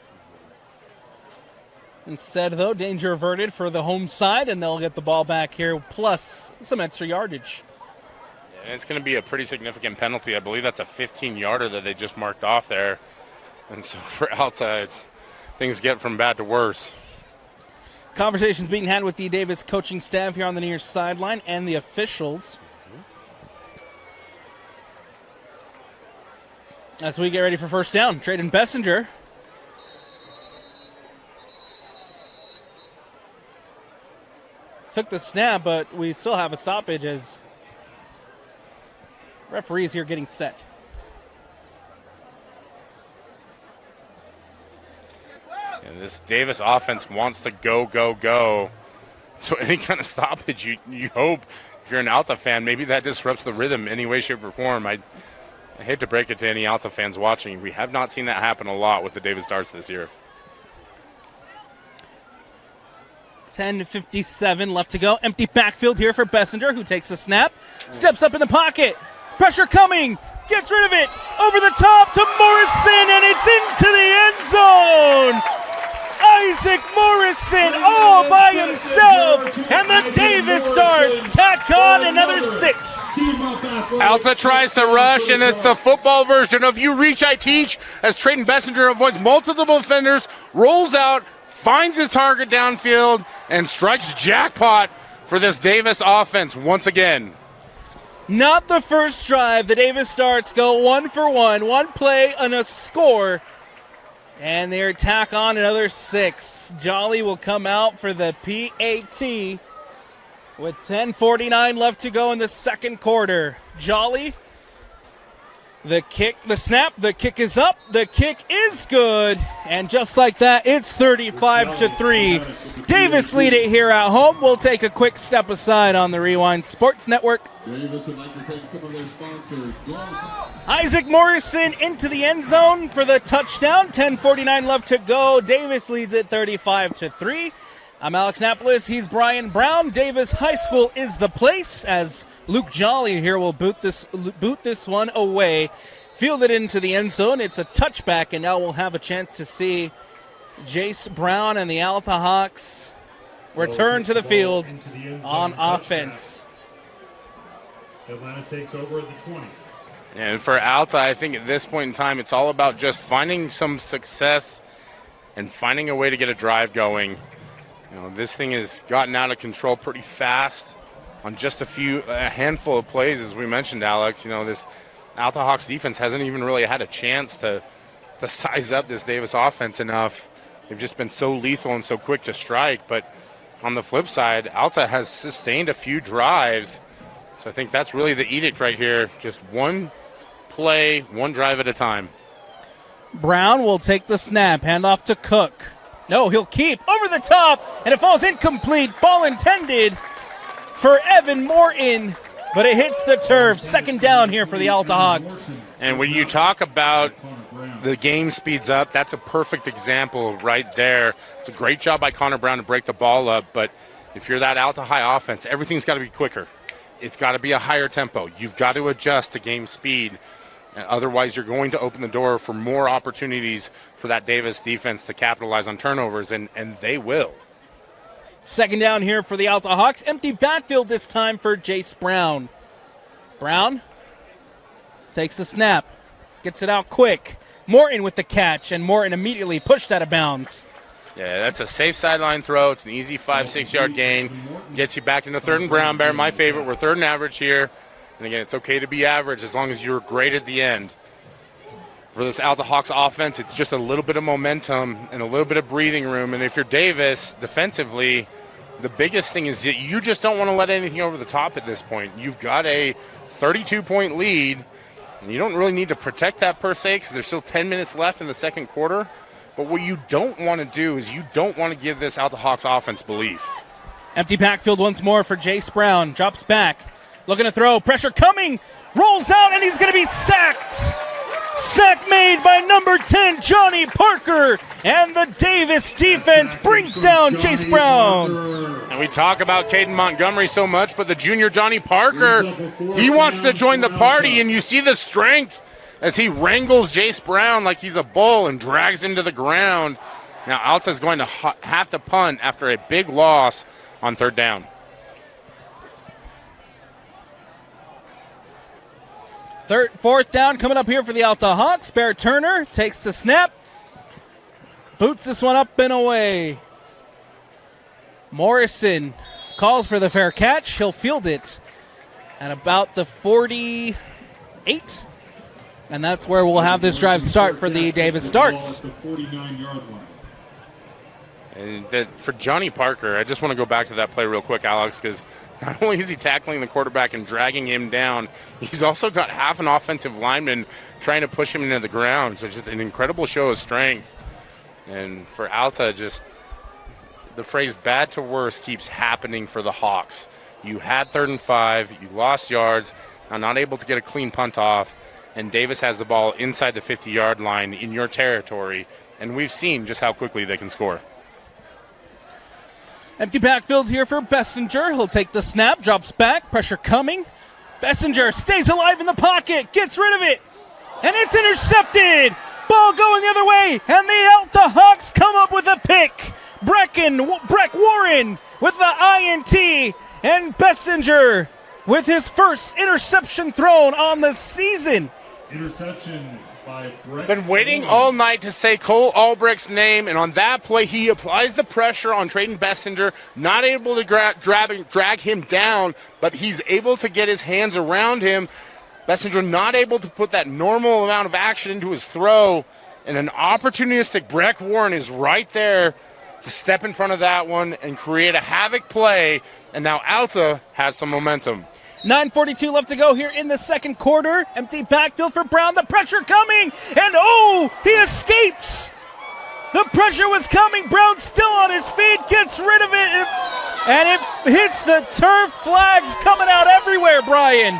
Instead, though, danger averted for the home side, and they'll get the ball back here, plus some extra yardage. And it's going to be a pretty significant penalty. I believe that's a 15-yarder that they just marked off there. And so for Alta, things get from bad to worse. Conversations being had with the Davis coaching staff here on the near sideline and the officials. As we get ready for first down, Trayden Bessinger. Took the snap, but we still have a stoppage as referees here getting set. And this Davis offense wants to go. So any kind of stoppage, you hope, if you're an Alta fan, maybe that disrupts the rhythm in any way, shape, or form. I hate to break it to any Alta fans watching. We have not seen that happen a lot with the Davis Darts this year. 10:57 left to go. Empty backfield here for Bessinger, who takes the snap, steps up in the pocket. Pressure coming, gets rid of it, over the top to Morrison, and it's into the end zone. Isaac Morrison all by himself, and the Davis Stars tack on another 6. Alta tries to rush, and it's the football version of You Reach, I Teach, as Trayden Bessinger avoids multiple defenders, rolls out, finds his target downfield, and strikes jackpot for this Davis offense once again. Not the first drive. The Davis Stars go 1 for 1, one play and a score, and they tack on another 6. Jolly will come out for the PAT with 10:49 left to go in the second quarter. Jolly, the kick, the snap, the kick is up, the kick is good, and just like that, it's 35-3. Davis lead it here at home. We'll take a quick step aside on the Rewind Sports Network. Davis would like to thank some of their sponsors. Isaac Morrison into the end zone for the touchdown. 10:49 left to go. Davis leads it 35-3. I'm Alex Napolis. He's Brian Brown. Davis High School is the place, as Luke Jolly here will boot this one away. Fielded into the end zone. It's a touchback, and now we'll have a chance to see Jace Brown and the Alta Hawks return to the field on offense. Atlanta takes over at the 20. And for Alta, I think at this point in time, it's all about just finding some success and finding a way to get a drive going. You know, this thing has gotten out of control pretty fast on just a handful of plays, as we mentioned, Alex. You know, this Alta Hawks defense hasn't even really had a chance to size up this Davis offense enough. They've just been so lethal and so quick to strike. But on the flip side, Alta has sustained a few drives. So I think that's really the edict right here. Just one play, one drive at a time. Brown will take the snap, hand off to Cook. No, he'll keep over the top, and it falls incomplete. Ball intended for Evan Morton, but it hits the turf. Second down here for the Alta Hawks. And when you talk about the game speeds up. That's a perfect example right there. It's a great job by Connor Brown to break the ball up, but if you're that Alta high offense, everything's got to be quicker. It's got to be a higher tempo. You've got to adjust to game speed. And otherwise, you're going to open the door for more opportunities for that Davis defense to capitalize on turnovers, and they will. Second down here for the Alta Hawks. Empty backfield this time for Jace Brown. Brown takes the snap, gets it out quick. Morton with the catch, and Morton immediately pushed out of bounds. Yeah, that's a safe sideline throw. It's an easy 5-6 yard gain. Gets you back into third and brown bear. My favorite, we're third and average here. And again, it's okay to be average as long as you're great at the end. For this Alta Hawks offense, it's just a little bit of momentum and a little bit of breathing room. And if you're Davis, defensively, the biggest thing is that you just don't want to let anything over the top at this point. You've got a 32-point lead, and you don't really need to protect that per se because there's still 10 minutes left in the second quarter. But what you don't want to do is you don't want to give this Alta Hawks offense belief. Empty backfield once more for Jace Brown. Drops back. Looking to throw. Pressure coming. Rolls out, and he's going to be sacked. Sack made by number 10, Johnny Parker. And the Davis defense brings down Jace Brown. And we talk about Caden Montgomery so much, but the junior Johnny Parker, he wants to join the party, and you see the strength as he wrangles Jace Brown like he's a bull and drags him to the ground. Now Alta's going to have to punt after a big loss on third down. Fourth down coming up here for the Alta Hawks. Bear Turner takes the snap. Boots this one up and away. Morrison calls for the fair catch. He'll field it at about the 48. And that's where we'll have this drive start for the Davis Darts. And for Johnny Parker, I just want to go back to that play real quick, Alex, because not only is he tackling the quarterback and dragging him down, he's also got half an offensive lineman trying to push him into the ground. So just an incredible show of strength. And for Alta, just the phrase bad to worse keeps happening for the Hawks. You had 3rd and 5, you lost yards, now not able to get a clean punt off, and Davis has the ball inside the 50-yard line in your territory, and we've seen just how quickly they can score. Empty backfield here for Bessinger. He'll take the snap, drops back, pressure coming. Bessinger stays alive in the pocket, gets rid of it, and it's intercepted. Ball going the other way, and the Alta Hawks come up with a pick. Breck Warren with the INT, and Bessinger with his first interception thrown on the season. Interception by Breck. Been waiting all night to say Cole Albrecht's name, and on that play, he applies the pressure on Trayden Bessinger, not able to drag him down, but he's able to get his hands around him. Bessinger not able to put that normal amount of action into his throw, and an opportunistic Breck Warren is right there to step in front of that one and create a havoc play, and now Alta has some momentum. 9:42 left to go here in the second quarter. Empty backfield for Brown. The pressure coming, and oh, he escapes. The pressure was coming. Brown still on his feet, gets rid of it, and it hits the turf. Flags coming out everywhere, Brian.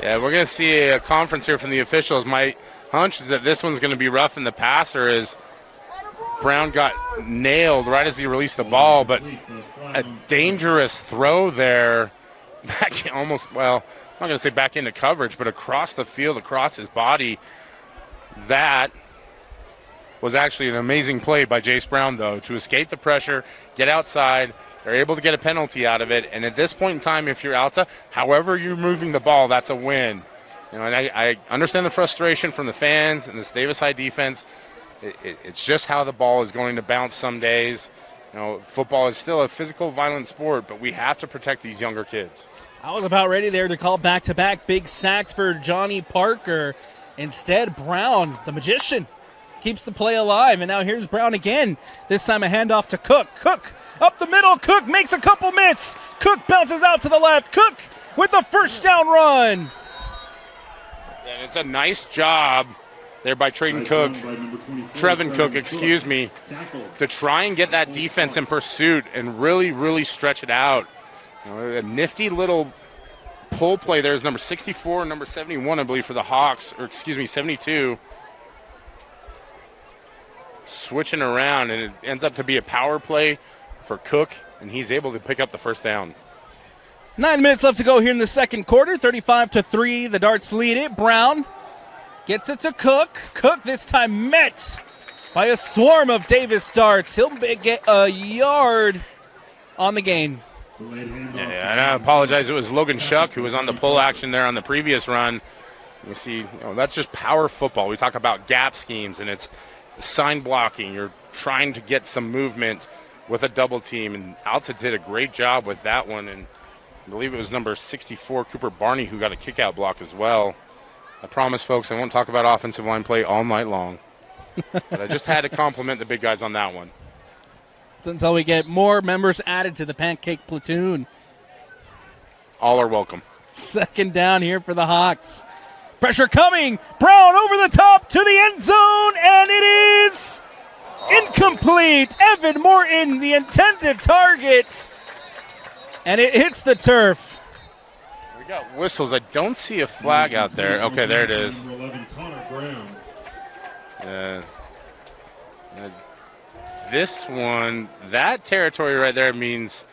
Yeah, we're going to see a conference here from the officials. My hunch is that this one's going to be rough in the passer as Brown got nailed right as he released the ball, but a dangerous throw there. Back almost, well, I'm not going to say back into coverage, but across the field, across his body. That was actually an amazing play by Jace Brown, though, to escape the pressure, get outside. They're able to get a penalty out of it. And at this point in time, if you're Alta, however you're moving the ball, that's a win. You know, and I understand the frustration from the fans and this Davis High defense. It's just how the ball is going to bounce some days. You know, football is still a physical, violent sport, but we have to protect these younger kids. I was about ready there to call back-to-back big sacks for Johnny Parker. Instead, Brown, the magician, keeps the play alive. And now here's Brown again. This time a handoff to Cook. Cook up the middle. Cook makes a couple miss. Cook bounces out to the left. Cook with a first down run. And it's a nice job there by Trevin Cook, to try and get that defense in pursuit and really, really stretch it out. You know, a nifty little pull play there is number 64 and number 71, I believe, for the Hawks, or excuse me, 72. Switching around, and it ends up to be a power play for Cook, and he's able to pick up the first down. 9 minutes left to go here in the second quarter. 35-3, the Darts lead it. Brown gets it to Cook. Cook this time met by a swarm of Davis Darts. He'll get a yard on the gain. Yeah, and I apologize. It was Logan Shuck who was on the pull action there on the previous run. You see, that's just power football. We talk about gap schemes, and it's sign blocking. You're trying to get some movement with a double team, and Alta did a great job with that one, and I believe it was number 64, Cooper Barney, who got a kick-out block as well. I promise, folks, I won't talk about offensive line play all night long. But I just had to compliment the big guys on that one. It's until we get more members added to the Pancake Platoon. All are welcome. Second down here for the Hawks. Pressure coming. Brown over the top to the end zone, and it is incomplete. Evan Morton, the intended target, and it hits the turf. We got whistles. I don't see a flag out there. Okay, there it is. This one, that territory right there means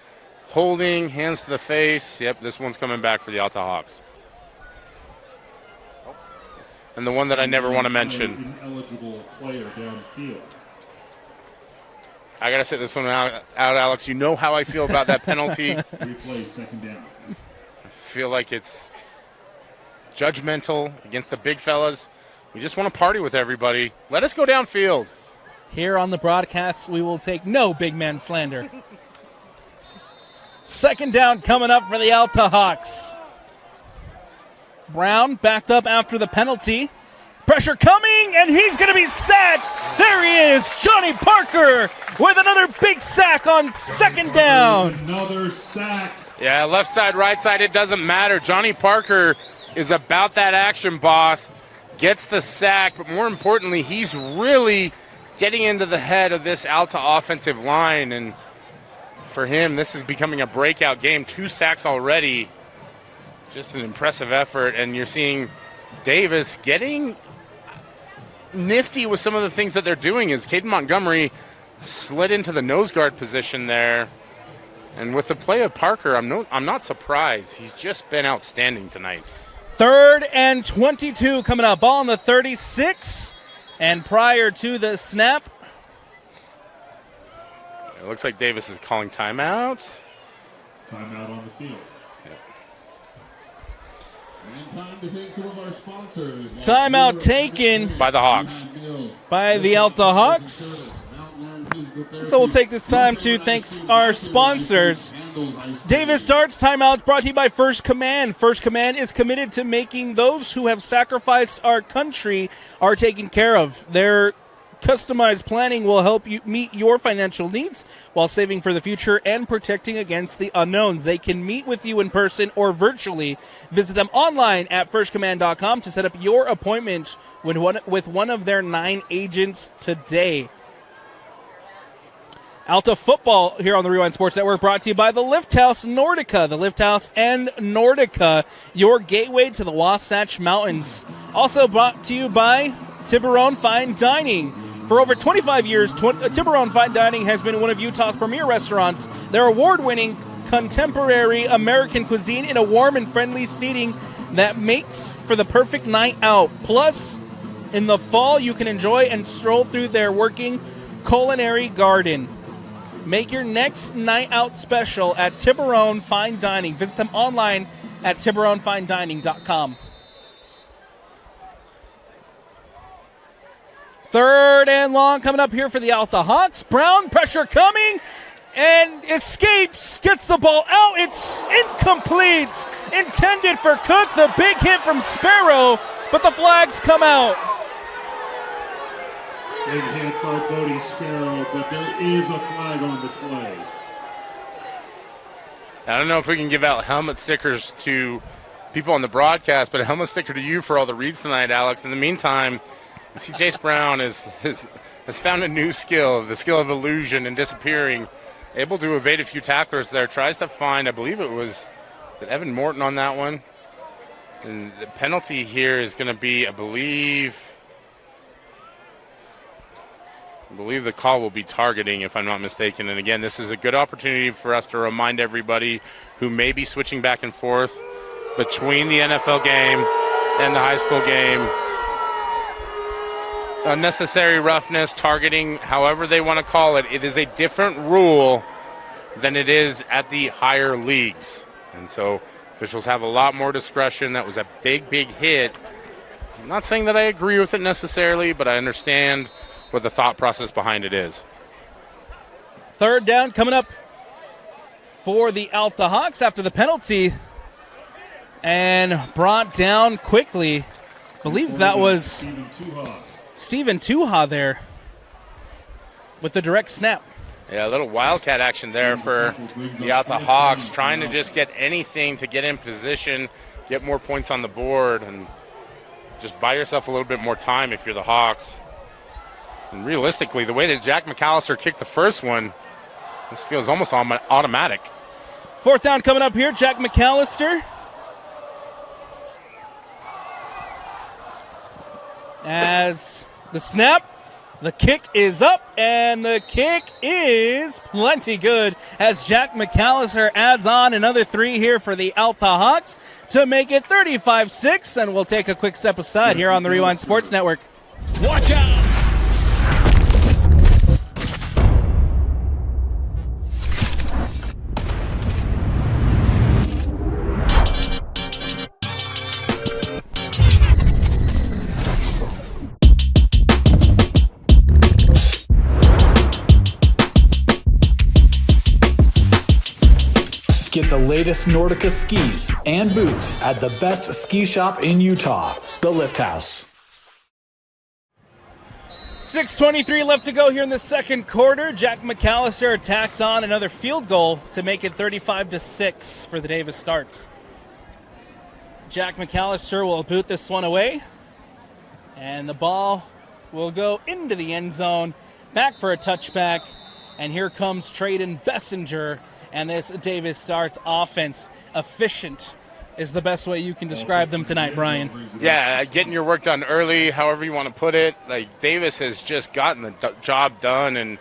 holding, hands to the face. Yep, this one's coming back for the Alta Hawks. And the one that I never want to mention. I got to say this one out, Alex. You know how I feel about that penalty. Replay, second down. I feel like it's judgmental against the big fellas. We just want to party with everybody. Let us go downfield. Here on the broadcast, we will take no big man slander. Second down coming up for the Alta Hawks. Brown backed up after the penalty. Pressure coming, and he's going to be sacked. There he is, Johnny Parker, with another big sack on second down. Another sack. Yeah, left side, right side, it doesn't matter. Johnny Parker is about that action, boss. Gets the sack, but more importantly, he's really getting into the head of this Alta offensive line, and for him, this is becoming a breakout game. 2 sacks already. Just an impressive effort, and you're seeing Davis getting nifty with some of the things that they're doing. Is Caden Montgomery slid into the nose guard position there, and with the play of Parker, I'm not surprised. He's just been outstanding tonight. 3rd and 22 coming up. Ball on the 36, and prior to the snap, it looks like Davis is calling timeout. Timeout on the field. Timeout taken By the Hawks. by the Alta Hawks. So we'll take this time to thank our sponsors. Davis Darts timeouts brought to you by First Command. First Command is committed to making those who have sacrificed our country are taken care of. Their customized planning will help you meet your financial needs while saving for the future and protecting against the unknowns. They can meet with you in person or virtually. Visit them online at firstcommand.com to set up your appointment with one of their 9 agents today. Alta football here on the Rewind Sports Network brought to you by the Lift House Nordica. The Lift House and Nordica, your gateway to the Wasatch Mountains. Also brought to you by Tiburon Fine Dining. For over 25 years, Tiburon Fine Dining has been one of Utah's premier restaurants. Their award-winning contemporary American cuisine in a warm and friendly seating that makes for the perfect night out. Plus, in the fall, you can enjoy and stroll through their working culinary garden. Make your next night out special at Tiburon Fine Dining. Visit them online at tiburonfinedining.com. 3rd and long coming up here for the Alta Hawks. Brown, pressure coming, and escapes, gets the ball out. It's incomplete. Intended for Cook, the big hit from Sparrow, but the flags come out. Big hit by Bodie Sparrow, but there is a flag on the play. I don't know if we can give out helmet stickers to people on the broadcast, but a helmet sticker to you for all the reads tonight, Alex. In the meantime, you see Jace Brown has found a new skill, the skill of illusion and disappearing. Able to evade a few tacklers there. Tries to find, I believe it was it Evan Morton on that one? And the penalty here is going to be, I believe the call will be targeting, if I'm not mistaken. And again, this is a good opportunity for us to remind everybody who may be switching back and forth between the NFL game and the high school game. Unnecessary roughness, targeting, however they want to call it, it is a different rule than it is at the higher leagues. And so officials have a lot more discretion. That was a big, big hit. I'm not saying that I agree with it necessarily, but I understand what the thought process behind it is. Third down coming up for the Alta Hawks after the penalty. And brought down quickly. I believe that was Steven Tuha there with the direct snap. Yeah, a little wildcat action there for the Alta Hawks, trying to just get anything to get in position, get more points on the board, and just buy yourself a little bit more time if you're the Hawks. And realistically, the way that Jack McAllister kicked the first one, this feels almost automatic. Fourth down coming up here, Jack McAllister. As the snap, the kick is up, and the kick is plenty good as Jack McAllister adds on another 3 here for the Alta Hawks to make it 35-6, and we'll take a quick step aside here on the Rewind Sports Network. Watch out! Get the latest Nordica skis and boots at the best ski shop in Utah, the Lift House. 6:23 left to go here in the second quarter. Jack McAllister tacks on another field goal to make it 35-6 for the Davis Starts. Jack McAllister will boot this one away, and the ball will go into the end zone, back for a touchback, and here comes Traden Bessinger. And this Davis Starts offense, efficient is the best way you can describe them tonight, Brian. Yeah, getting your work done early, however you want to put it. Like, Davis has just gotten the job done, and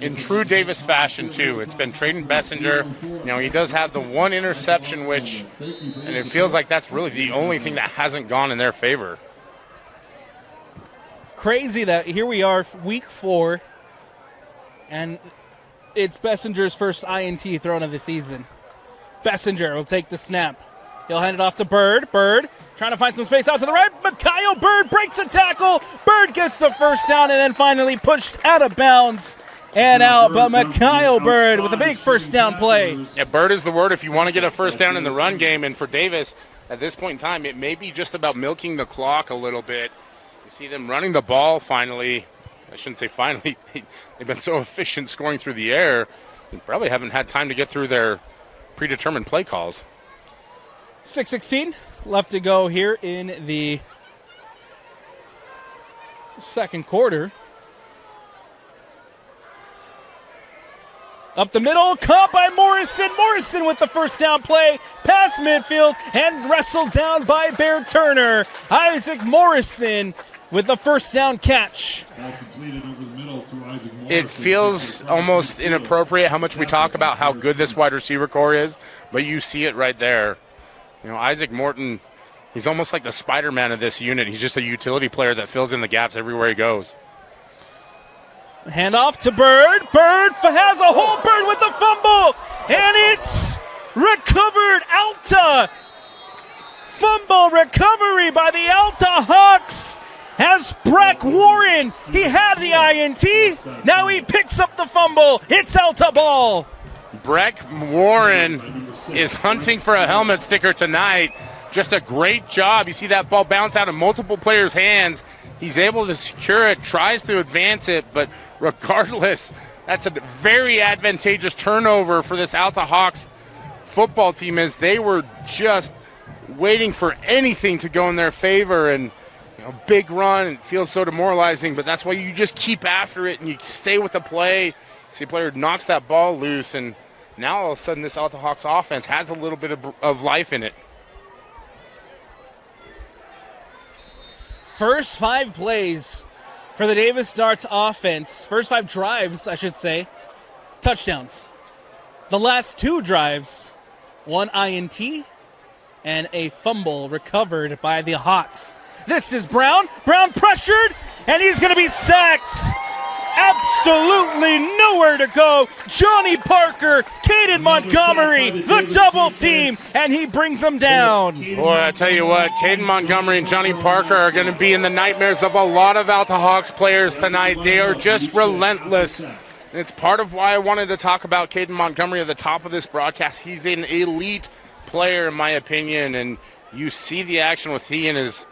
in true Davis fashion, too. It's been Traden Bessinger. He does have the one interception, and it feels like that's really the only thing that hasn't gone in their favor. Crazy that here we are, week 4, and it's Bessinger's first INT thrown of the season. Bessinger will take the snap. He'll hand it off to Bird. Bird trying to find some space out to the right. Mikhail Bird breaks a tackle. Bird gets the first down and then finally pushed out of bounds and out. But Mikhail Bird with a big first down play. Yeah, Bird is the word if you want to get a first down in the run game. And for Davis, at this point in time, it may be just about milking the clock a little bit. You see them running the ball finally. I shouldn't say finally. They've been so efficient scoring through the air, they probably haven't had time to get through their predetermined play calls. 6:16 left to go here in the second quarter. Up the middle, caught by Morrison. Morrison with the first down play, past midfield, and wrestled down by Bear Turner. Isaac Morrison with the first down catch. It feels almost inappropriate how much we talk about how good this wide receiver core is, but you see it right there. Isaac Morton, he's almost like the Spider-Man of this unit. He's just a utility player that fills in the gaps everywhere he goes. Hand off to Bird. Bird has a hole. Bird with the fumble, and it's recovered. Alta. Fumble recovery by the Alta Hawks. Has Breck Warren. He had the INT. Now he picks up the fumble. It's Alta ball. Breck Warren is hunting for a helmet sticker tonight. Just a great job. You see that ball bounce out of multiple players' hands. He's able to secure it, tries to advance it, but regardless, that's a very advantageous turnover for this Alta Hawks football team, as they were just waiting for anything to go in their favor. And big run, it feels so demoralizing, but that's why you just keep after it and you stay with the play. See, a player knocks that ball loose, and now all of a sudden this Alta Hawks offense has a little bit of life in it. First 5 plays for the Davis Darts offense, first 5 drives, I should say, touchdowns. The last 2 drives, 1 INT and a fumble recovered by the Hawks. This is Brown. Brown pressured, and he's going to be sacked. Absolutely nowhere to go. Johnny Parker, Caden Montgomery, the double team, and he brings them down. Boy, I tell you what, Caden Montgomery and Johnny Parker are going to be in the nightmares of a lot of Alta Hawks players tonight. They are just relentless. And it's part of why I wanted to talk about Caden Montgomery at the top of this broadcast. He's an elite player, in my opinion, and you see the action with he and his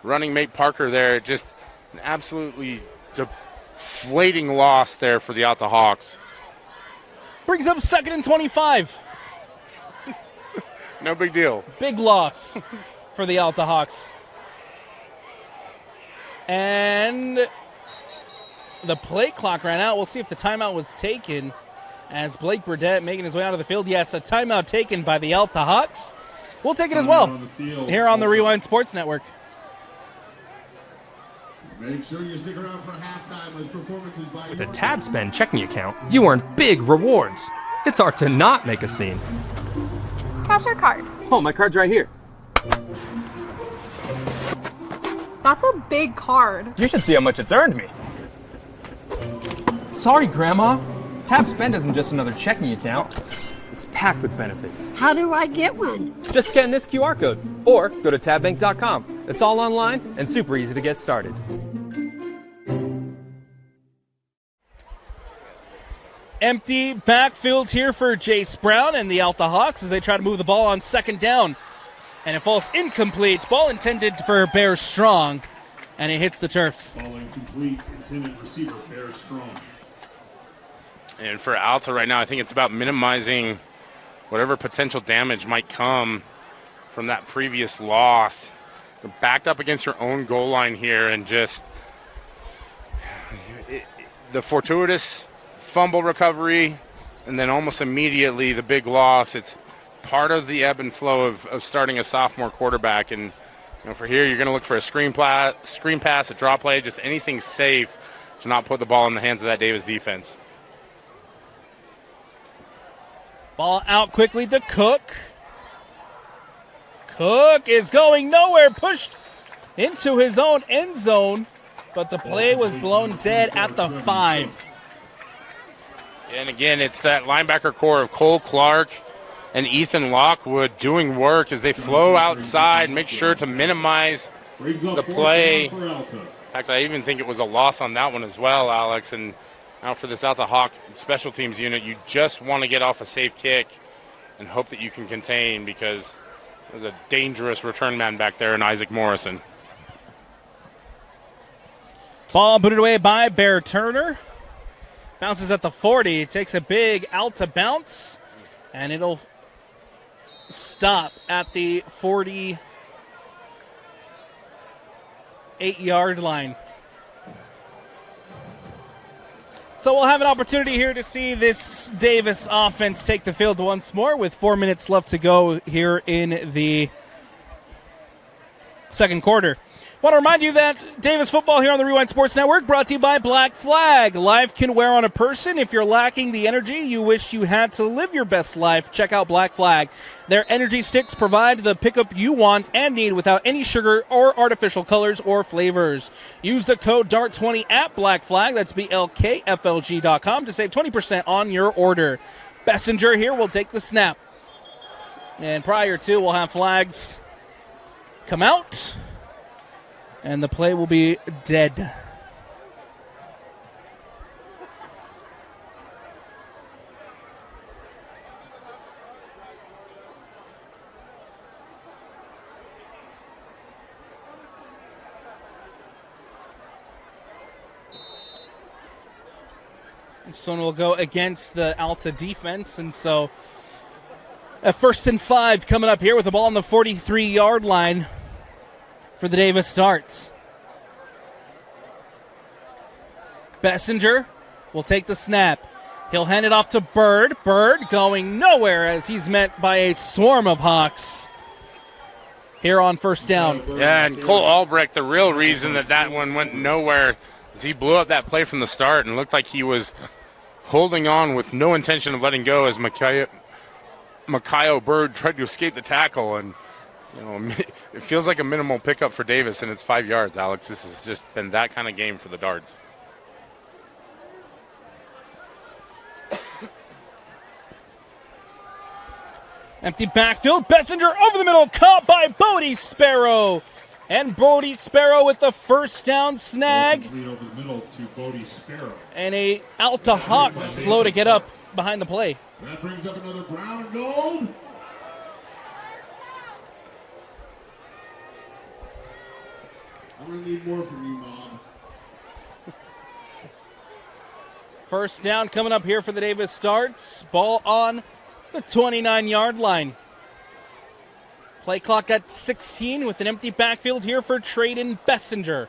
running mate Parker there. Just an absolutely deflating loss there for the Alta Hawks. Brings up 2nd and 25. No big deal. Big loss for the Alta Hawks. And the play clock ran out. We'll see if the timeout was taken as Blake Burdett making his way out of the field. Yes, a timeout taken by the Alta Hawks. We'll take it as well here on the Rewind Sports Network. Make sure you stick around for halftime as performances by With a Tab Spend checking account, you earn big rewards. It's hard to not make a scene. Cash or card? Oh, my card's right here. That's a big card. You should see how much it's earned me. Sorry, Grandma. Tab Spend isn't just another checking account. It's packed with benefits. How do I get one? Just scan this QR code or go to tabbank.com. It's all online and super easy to get started. Empty backfield here for Jace Brown and the Alta Hawks as they try to move the ball on 2nd down. And it falls incomplete. Ball intended for Bear Strong, and it hits the turf. Ball incomplete, intended receiver, Bear Strong. And for Alta right now, I think it's about minimizing whatever potential damage might come from that previous loss. You're backed up against your own goal line here, and just the fortuitous fumble recovery, and then almost immediately the big loss. It's part of the ebb and flow of starting a sophomore quarterback. And for here, you're going to look for a screen pass, a draw play, just anything safe to not put the ball in the hands of that Davis defense. Ball out quickly to Cook. Cook is going nowhere, pushed into his own end zone, but the play was blown dead at the 5. And again, it's that linebacker core of Cole Clark and Ethan Lockwood doing work as they flow outside, make sure to minimize the play. In fact, I even think it was a loss on that one as well, Alex. And now for this Alta Hawk special teams unit, you just want to get off a safe kick and hope that you can contain, because there's a dangerous return man back there in Isaac Morrison. Ball booted away by Bear Turner. Bounces at the 40, takes a big Alta bounce, and it'll stop at the 48-yard line. So we'll have an opportunity here to see this Davis offense take the field once more with 4 minutes left to go here in the second quarter. Want to remind you that Davis football here on the Rewind Sports Network brought to you by Black Flag. Life can wear on a person. If you're lacking the energy you wish you had to live your best life, check out Black Flag. Their energy sticks provide the pickup you want and need without any sugar or artificial colors or flavors. Use the code DART20 at Black Flag, that's BLKFLG.com, to save 20% on your order. Bessinger here will take the snap. And prior to, we'll have flags come out. And the play will be dead. This one will go against the Alta defense, and so a 1st and 5 coming up here with the ball on the 43-yard line for the Davis Darts. Bessinger will take the snap. He'll hand it off to Bird. Bird going nowhere as he's met by a swarm of Hawks here on first down. Yeah, and Cole Albrecht, the real reason that one went nowhere is he blew up that play from the start and looked like he was holding on with no intention of letting go as Mikaio Bird tried to escape the tackle. And it feels like a minimal pickup for Davis, and it's 5 yards, Alex. This has just been that kind of game for the Darts. Empty backfield. Bessinger over the middle, caught by Bodie Sparrow. And Bodie Sparrow with the first down snag. Over the middle to Bodie Sparrow. And a Alta Hawks slow to get up behind the play. That brings up another brown and gold. I'm going to need more from you, Mom. First down coming up here for the Davis Starts. Ball on the 29-yard line. Play clock at 16 with an empty backfield here for Traden Bessinger.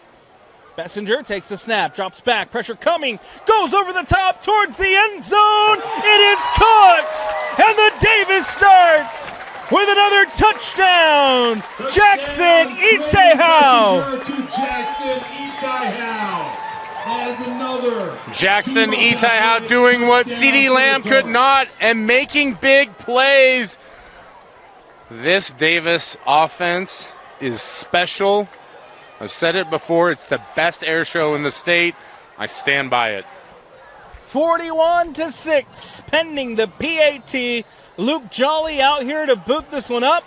Bessinger takes the snap, drops back, pressure coming, goes over the top towards the end zone. It is caught, and the Davis Starts with another touchdown. Jackson Itehau. Jackson Itehau doing what CeeDee Lamb could not and making big plays. This Davis offense is special. I've said it before, it's the best air show in the state. I stand by it. 41-6, pending the PAT. Luke Jolly out here to boot this one up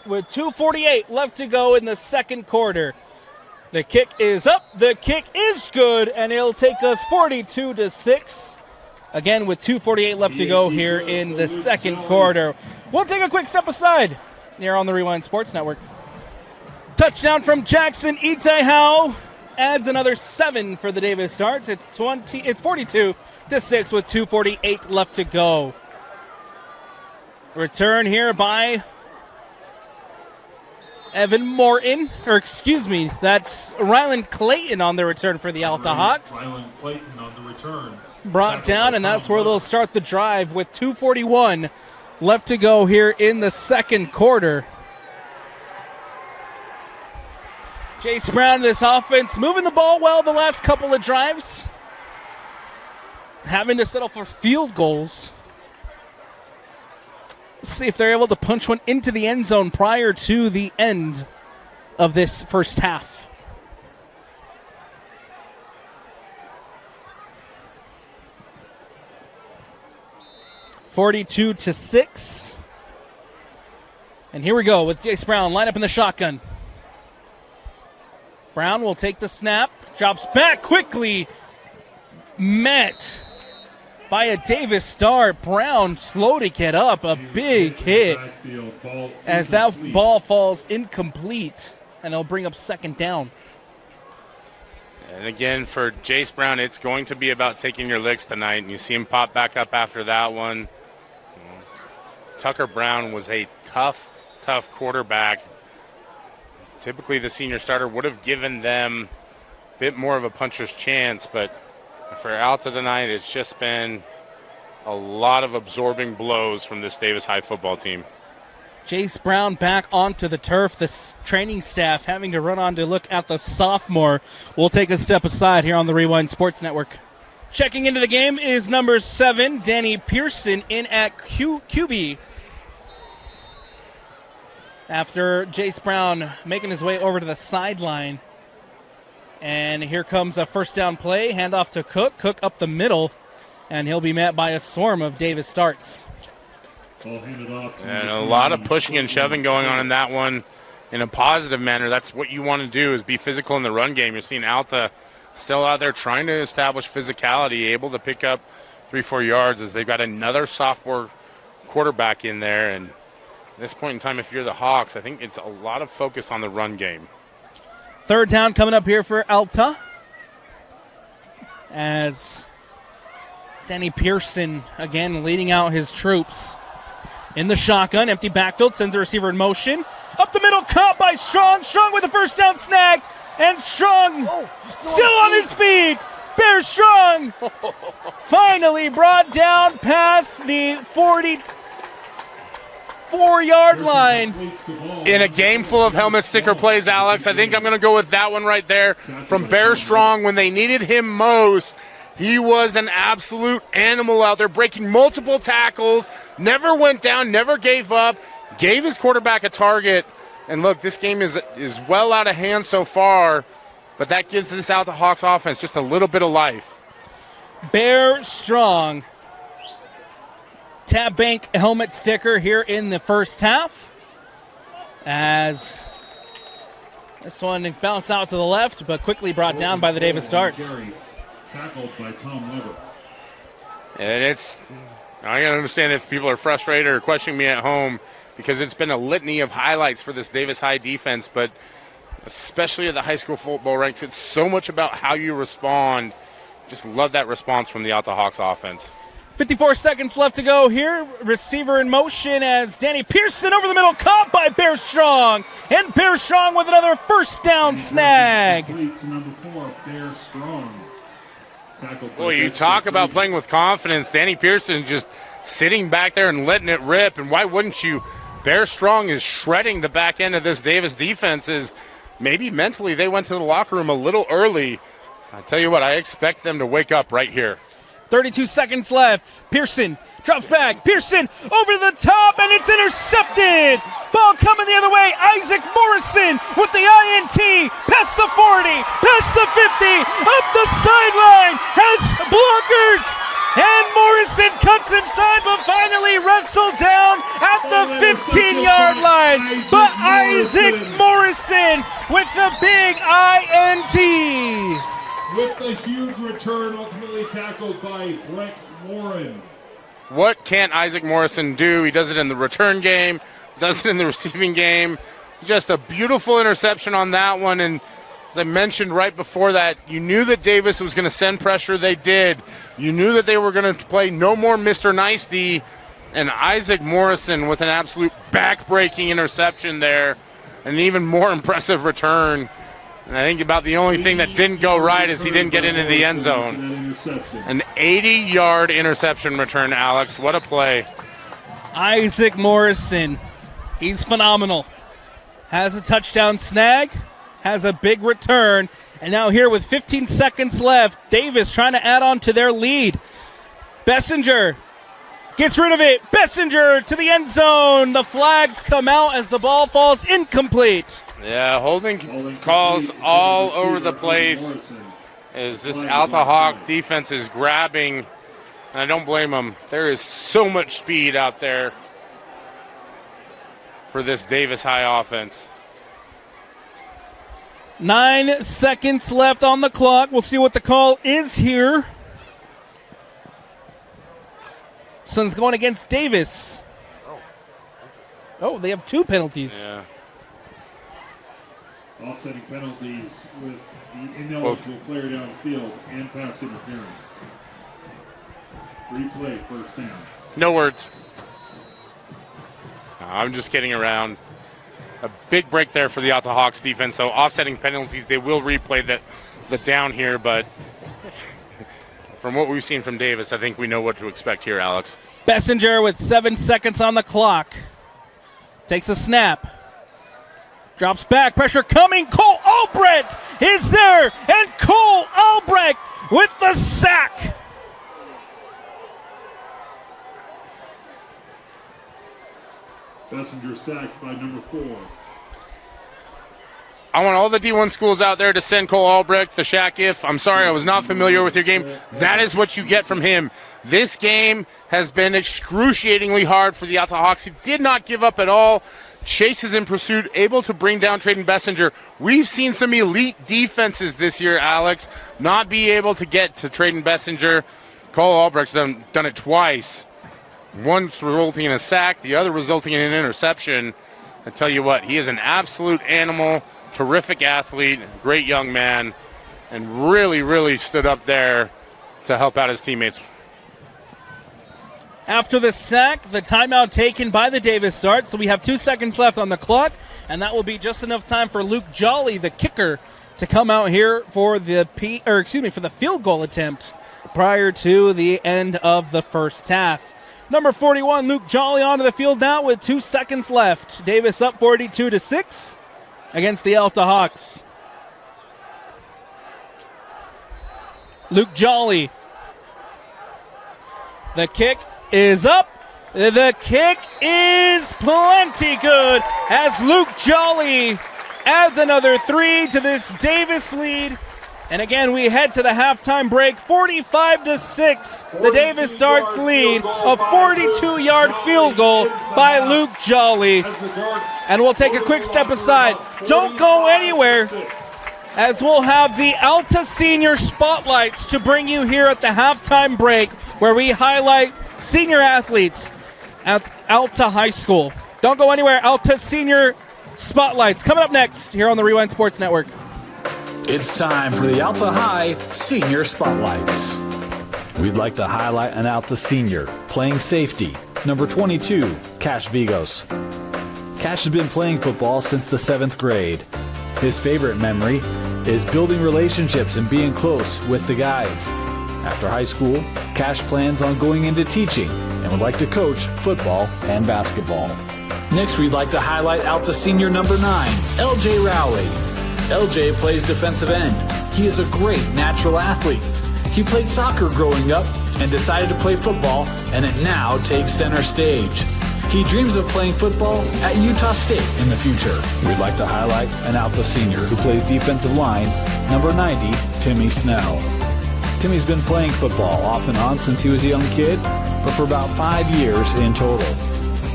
with 2:48 left to go in the second quarter. The kick is up, the kick is good, and it'll take us 42-6. Again, with 2:48 left to go here in the second quarter. We'll take a quick step aside here on the Rewind Sports Network. Touchdown from Jackson Itehau adds another 7 for the Davis Starts. It's 42-6 with 2:48 left to go. Return here by Evan Morton, that's Rylan Clayton on the return for the Alta Hawks. Rylan Clayton on the return. Brought down, and that's where they'll start the drive with 2:41 left to go here in the second quarter. Jace Brown, this offense, moving the ball well the last couple of drives. Having to settle for field goals. Let's see if they're able to punch one into the end zone prior to the end of this first half. (42-6). And here we go with Jace Brown, line up in the shotgun. Brown will take the snap, drops back quickly, met by a Davis Star. Brown slow to get up, a big hit as that ball falls incomplete, and it'll bring up second down. And again, for Jace Brown, it's going to be about taking your licks tonight, and you see him pop back up after that one. Tucker Brown was a tough quarterback. Typically, the senior starter would have given them a bit more of a puncher's chance, but for Alta tonight, it's just been a lot of absorbing blows from this Davis High football team. Jace Brown back onto the turf. The training staff having to run on to look at the sophomore. We'll take a step aside here on the Rewind Sports Network. Checking into the game is number 7, Danny Pearson, in at QB. After Jace Brown making his way over to the sideline. And here comes a first down play. Handoff to Cook. Cook up the middle. And he'll be met by a swarm of Davis Starts. And a lot of pushing and shoving going on in that one in a positive manner. That's what you want to do, is be physical in the run game. You're seeing Alta still out there trying to establish physicality, able to pick up 3-4 yards as they've got another sophomore quarterback in there. And at this point in time, if you're the Hawks, I think it's a lot of focus on the run game. Third down coming up here for Alta, as Danny Pearson again leading out his troops. In the shotgun, empty backfield, sends the receiver in motion. Up the middle, caught by Strong. Strong with a first down snag. And Strong still on his feet. Bear Strong finally brought down past the 44-yard line. In a game full of helmet sticker plays, Alex, I think I'm going to go with that one right there from Bear Strong. When they needed him most, he was an absolute animal out there, breaking multiple tackles, never went down, never gave up, gave his quarterback a target. And look, this game is well out of hand so far, but that gives this Alta Hawks offense just a little bit of life. Bear Strong. Tab Bank helmet sticker here in the first half. As this one bounced out to the left, but quickly brought down by the Davis Darts. Tackled by Tom Weber. And I can understand if people are frustrated or questioning me at home, because it's been a litany of highlights for this Davis High defense, but especially at the high school football ranks, it's so much about how you respond. Just love that response from the Alta Hawks offense. 54 seconds left to go here. Receiver in motion as Danny Pearson over the middle, caught by Bear Strong. And Bear Strong with another first down snag. Complete to number 4, Bear Strong. Boy, you talk about playing with confidence. Danny Pearson just sitting back there and letting it rip. And why wouldn't you? Bear Strong is shredding the back end of this Davis defense. Maybe mentally they went to the locker room a little early. I tell you what, I expect them to wake up right here. 32 seconds left. Pearson drops back. Pearson over the top, and it's intercepted. Ball coming the other way. Isaac Morrison with the INT. Past the 40, past the 50, up the sideline. Has blockers. And Morrison cuts inside, but finally wrestled down at the 15-yard line. But Isaac Morrison with the big INT. With the huge return, ultimately tackled by Brett Warren. What can't Isaac Morrison do? He does it in the return game, does it in the receiving game. Just a beautiful interception on that one. And as I mentioned right before that, you knew that Davis was going to send pressure. They did. You knew that they were going to play no more Mr. Nicety. And Isaac Morrison with an absolute back-breaking interception there. An even more impressive return. And I think about the only thing that didn't go right is he didn't get into the end zone. An 80-yard interception return, Alex. What a play. Isaac Morrison, he's phenomenal. Has a touchdown snag, has a big return, and now here with 15 seconds left, Davis trying to add on to their lead. Bessinger gets rid of it. Bessinger to the end zone. The flags come out as the ball falls incomplete. Yeah, holding calls all over the place as this Alta Hawk defense is grabbing, and I don't blame them. There is so much speed out there for this Davis High offense. 9 seconds left on the clock. We'll see what the call is here. Sun's going against Davis. Oh, they have 2 penalties. Yeah. Offsetting penalties with the ineligible player downfield and pass interference. Free play, first down. No words. I'm just kidding around. A big break there for the Alta Hawks defense. So offsetting penalties, they will replay the down here, but from what we've seen from Davis, I think we know what to expect here, Alex. Bessinger with 7 seconds on the clock. Takes a snap. Drops back, pressure coming. Cole Albrecht is there, and Cole Albrecht with the sack. Bessinger sacked by number 4. I want all the D1 schools out there to send Cole Albrecht the Shaq GIF. I'm sorry, I was not familiar with your game. That is what you get from him. This game has been excruciatingly hard for the Alta Hawks. He did not give up at all. Chases in pursuit, able to bring down Trayden Bessinger. We've seen some elite defenses this year, Alex, not be able to get to Trayden Bessinger. Cole Albrecht's done it twice. One resulting in a sack, the other resulting in an interception. I tell you what, he is an absolute animal, terrific athlete, great young man, and really, really stood up there to help out his teammates. After the sack, the timeout taken by the Davis Darts, so we have 2 seconds left on the clock, and that will be just enough time for Luke Jolly, the kicker, to come out here for the for the field goal attempt prior to the end of the first half. Number 41, Luke Jolly onto the field now with 2 seconds left. Davis up 42-6 against the Alta Hawks. Luke Jolly. The kick is up. The kick is plenty good as Luke Jolly adds another 3 to this Davis lead. And again, we head to the halftime break, 45-6. The Davis Darts lead, a 42-yard field goal by Luke Jolly. And we'll take a quick step aside. Don't go anywhere, as we'll have the Alta Senior Spotlights to bring you here at the halftime break, where we highlight senior athletes at Alta High School. Don't go anywhere. Alta Senior Spotlights coming up next here on the Rewind Sports Network. It's time for the Alta High Senior Spotlights. We'd like to highlight an Alta Senior playing safety, number 22, Cash Vigos. Cash has been playing football since the 7th grade. His favorite memory is building relationships and being close with the guys. After high school, Cash plans on going into teaching and would like to coach football and basketball. Next, we'd like to highlight Alta Senior number 9, LJ Rowley. LJ plays defensive end. He is a great natural athlete. He played soccer growing up and decided to play football, and it now takes center stage. He dreams of playing football at Utah State in the future. We'd like to highlight an Alta Senior who plays defensive line, number 90, Timmy Snell. Timmy's been playing football off and on since he was a young kid, but for about 5 years in total.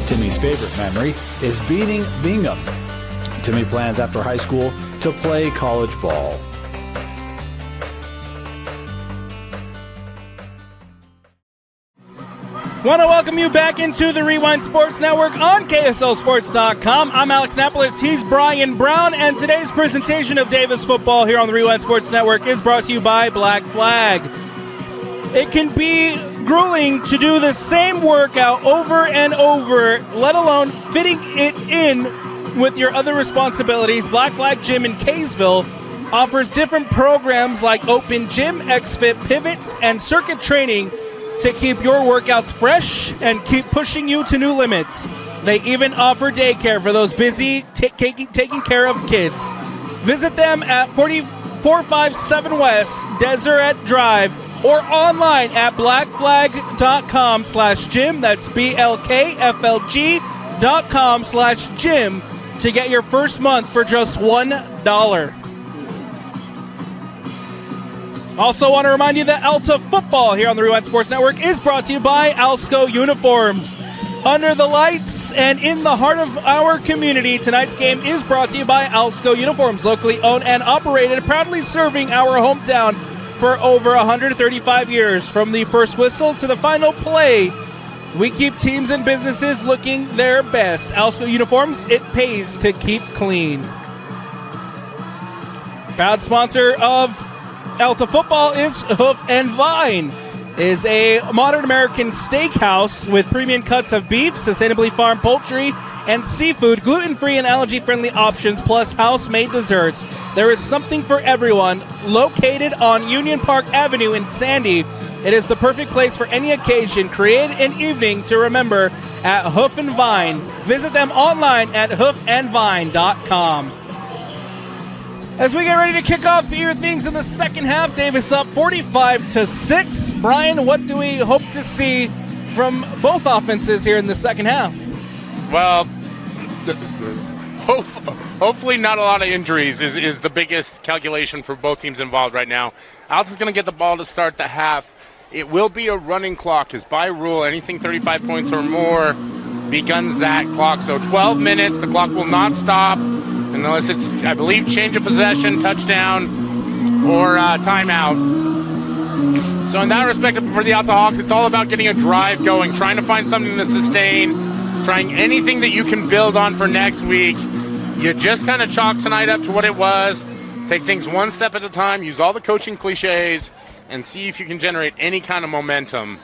Timmy's favorite memory is beating Bingham. Timmy plans after high school to play college ball. Want to welcome you back into the Rewind Sports Network on KSLSports.com. I'm Alex Napolis, he's Brian Brown, and today's presentation of Davis football here on the Rewind Sports Network is brought to you by Black Flag. It can be grueling to do the same workout over and over, let alone fitting it in with your other responsibilities. Black Flag Gym in Kaysville offers different programs like Open Gym, XFit, Pivot, and Circuit Training to keep your workouts fresh and keep pushing you to new limits. They even offer daycare for those busy taking care of kids. Visit them at 457 West Deseret Drive or online at blackflag.com/gym. That's BLKFLG.com/gym to get your first month for just $1. Also want to remind you that Alta football here on the Rewind Sports Network is brought to you by Alsco Uniforms. Under the lights and in the heart of our community, tonight's game is brought to you by Alsco Uniforms, locally owned and operated, proudly serving our hometown for over 135 years. From the first whistle to the final play, we keep teams and businesses looking their best. Alsco Uniforms, it pays to keep clean. Proud sponsor of Alta football is Hoof and Vine. Is a modern American steakhouse with premium cuts of beef, sustainably farmed poultry, and seafood, gluten-free and allergy-friendly options, plus house-made desserts. There is something for everyone. Located on Union Park Avenue in Sandy, it is the perfect place for any occasion. Create an evening to remember at Hoof and Vine. Visit them online at hoofandvine.com. As we get ready to kick off here things in the second half, Davis up 45-6. Brian, what do we hope to see from both offenses here in the second half? Well, hopefully not a lot of injuries is the biggest calculation for both teams involved right now. Alta's going to get the ball to start the half. It will be a running clock, because by rule, anything 35 points or more begins that clock. So 12 minutes, the clock will not stop unless it's, I believe, change of possession, touchdown, or timeout. So in that respect, for the Alta Hawks, it's all about getting a drive going, trying to find something to sustain, trying anything that you can build on for next week. You just kind of chalk tonight up to what it was, take things one step at a time, use all the coaching cliches, and see if you can generate any kind of momentum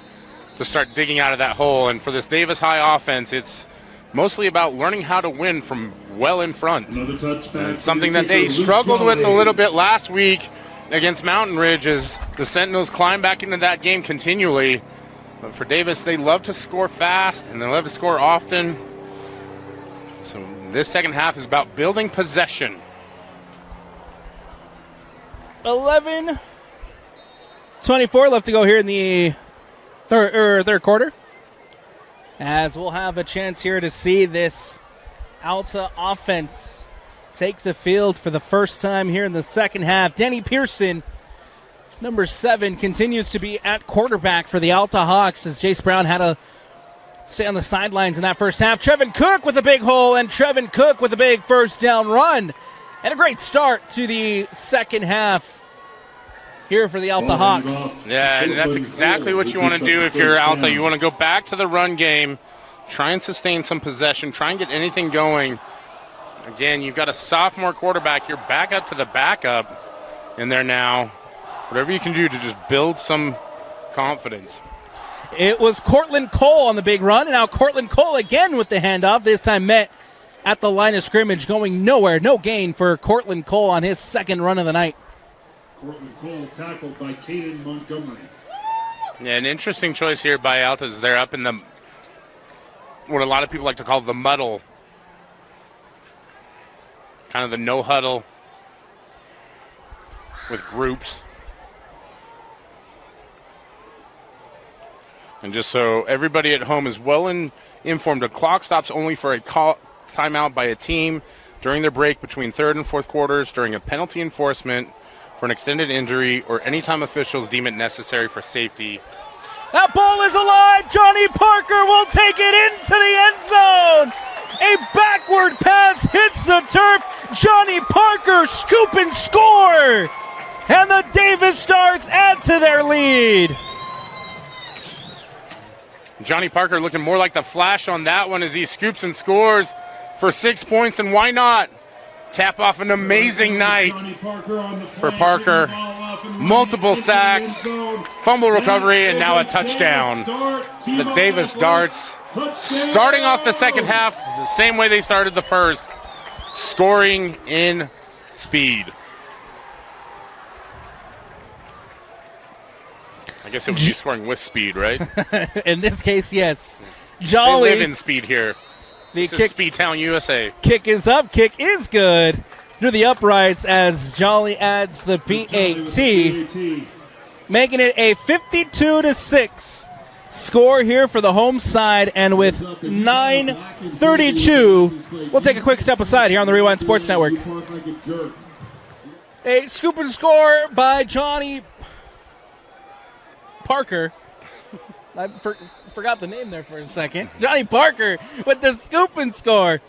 to start digging out of that hole. And for this Davis High offense, it's mostly about learning how to win from well in front. Another touchback. And something that they struggled with a little bit last week against Mountain Ridge is the Sentinels climb back into that game continually. But for Davis, they love to score fast and they love to score often. So this second half is about building possession. 11-24 left to go here in the third quarter. As we'll have a chance here to see this Alta offense take the field for the first time here in the second half. Denny Pearson, number 7, continues to be at quarterback for the Alta Hawks as Jace Brown had to stay on the sidelines in that first half. Trevin Cook with a big hole, and Trevin Cook with a big first down run. And a great start to the second half here for the Alta Hawks. Yeah, and that's exactly what you want to do if you're Alta. You want to go back to the run game, try and sustain some possession, try and get anything going. Again, you've got a sophomore quarterback. You're back up to the backup in there now. Whatever you can do to just build some confidence. It was Cortland Cole on the big run, and now Cortland Cole again with the handoff, this time met at the line of scrimmage, going nowhere. No gain for Cortland Cole on his second run of the night. Cortland Cole tackled by Caden Montgomery. Yeah, an interesting choice here by Alta is they're up in the, what a lot of people like to call the muddle. Kind of the no huddle with groups. And just so everybody at home is well informed, a clock stops only for a timeout by a team during their break between third and fourth quarters, during a penalty enforcement, for an extended injury, or any time officials deem it necessary for safety. That ball is alive. Johnny Parker will take it into the end zone. A backward pass hits the turf. Johnny Parker scoop and score. And the Davis Stars add to their lead. Johnny Parker looking more like the Flash on that one as he scoops and scores for 6 points, and why not? Cap off an amazing night for Parker. Multiple sacks, fumble recovery, and now a touchdown. The Davis Darts starting off the second half the same way they started the first, scoring in speed. I guess it would be scoring with speed, right? In this case, yes. Jolly. They live in speed here. This is Speed Town, USA. Kick is up. Kick is good through the uprights as Jolly adds the PAT, making it a 52-6 score here for the home side. And with 9:32, we'll take a quick step aside here on the Rewind Sports Network. A scoop and score by Johnny Parker. I forgot the name there for a second. Johnny Parker with the scoop and score.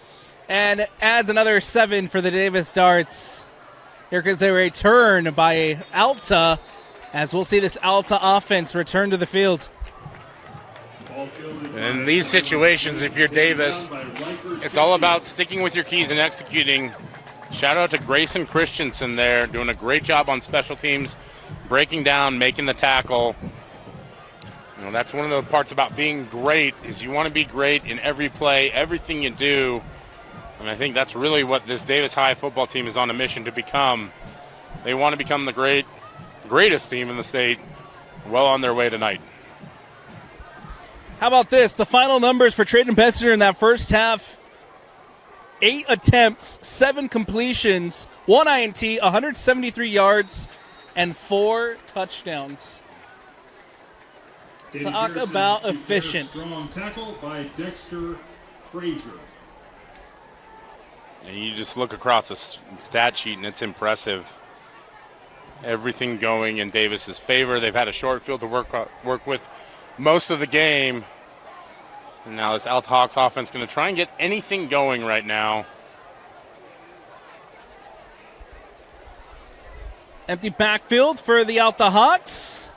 And adds another 7 for the Davis Darts. Here comes a return by Alta, as we'll see this Alta offense return to the field. In these situations, if you're Davis, it's all about sticking with your keys and executing. Shout out to Grayson Christensen there, doing a great job on special teams, breaking down, making the tackle. You know, that's one of the parts about being great, is you want to be great in every play, everything you do. And I think that's really what this Davis High football team is on a mission to become. They want to become the greatest team in the state, well on their way tonight. How about this? The final numbers for Trayden Bessinger in that first half: 8 attempts, 7 completions, 1 INT, 173 yards, and 4 touchdowns. Talk about efficient. Strong tackle by Dexter Frazier. And you just look across the stat sheet, and it's impressive. Everything going in Davis's favor. They've had a short field to work with most of the game. And now this Alta Hawks offense going to try and get anything going right now. Empty backfield for the Alta Hawks,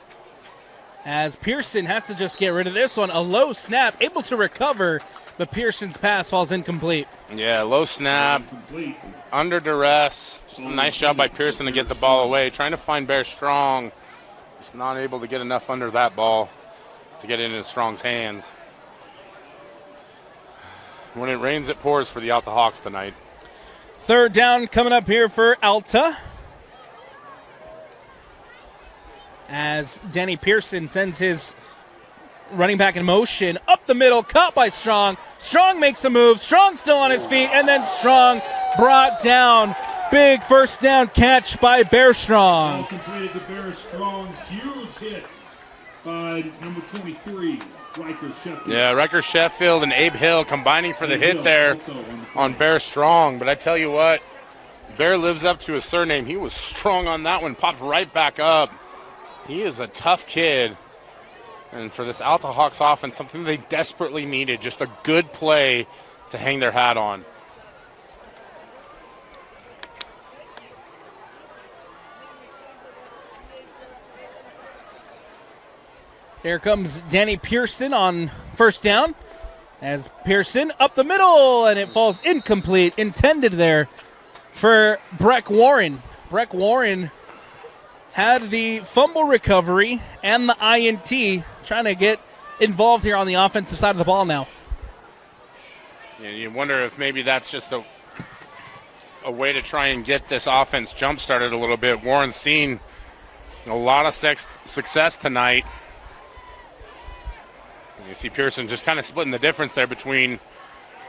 as Pearson has to just get rid of this one. A low snap, able to recover, but Pearson's pass falls incomplete. Yeah, low snap, under duress. Just a nice job by Pearson to get the ball away. Trying to find Bear Strong. Just not able to get enough under that ball to get it into Strong's hands. When it rains, it pours for the Alta Hawks tonight. Third down coming up here for Alta. As Danny Pearson sends his running back in motion up the middle, caught by Strong. Strong makes a move. Strong still on his feet, and then Strong brought down. Big first down catch by Bear Strong. Completed to Bear Strong. Huge hit by number 23, Riker Sheffield. Yeah, Riker Sheffield and Abe Hill combining for the hit there on Bear Strong. But I tell you what, Bear lives up to his surname. He was strong on that one, popped right back up. He is a tough kid. And for this Alta Hawks offense, something they desperately needed, just a good play to hang their hat on. Here comes Danny Pearson on first down. As Pearson up the middle, and it falls incomplete. Intended there for Breck Warren. Breck Warren had the fumble recovery and the INT, trying to get involved here on the offensive side of the ball now. And you wonder if maybe that's just a way to try and get this offense jump-started a little bit. Warren's seen a lot of success tonight. You see Pearson just kind of splitting the difference there between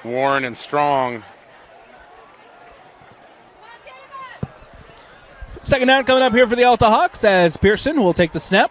Warren and Strong. Second down coming up here for the Alta Hawks as Pearson will take the snap.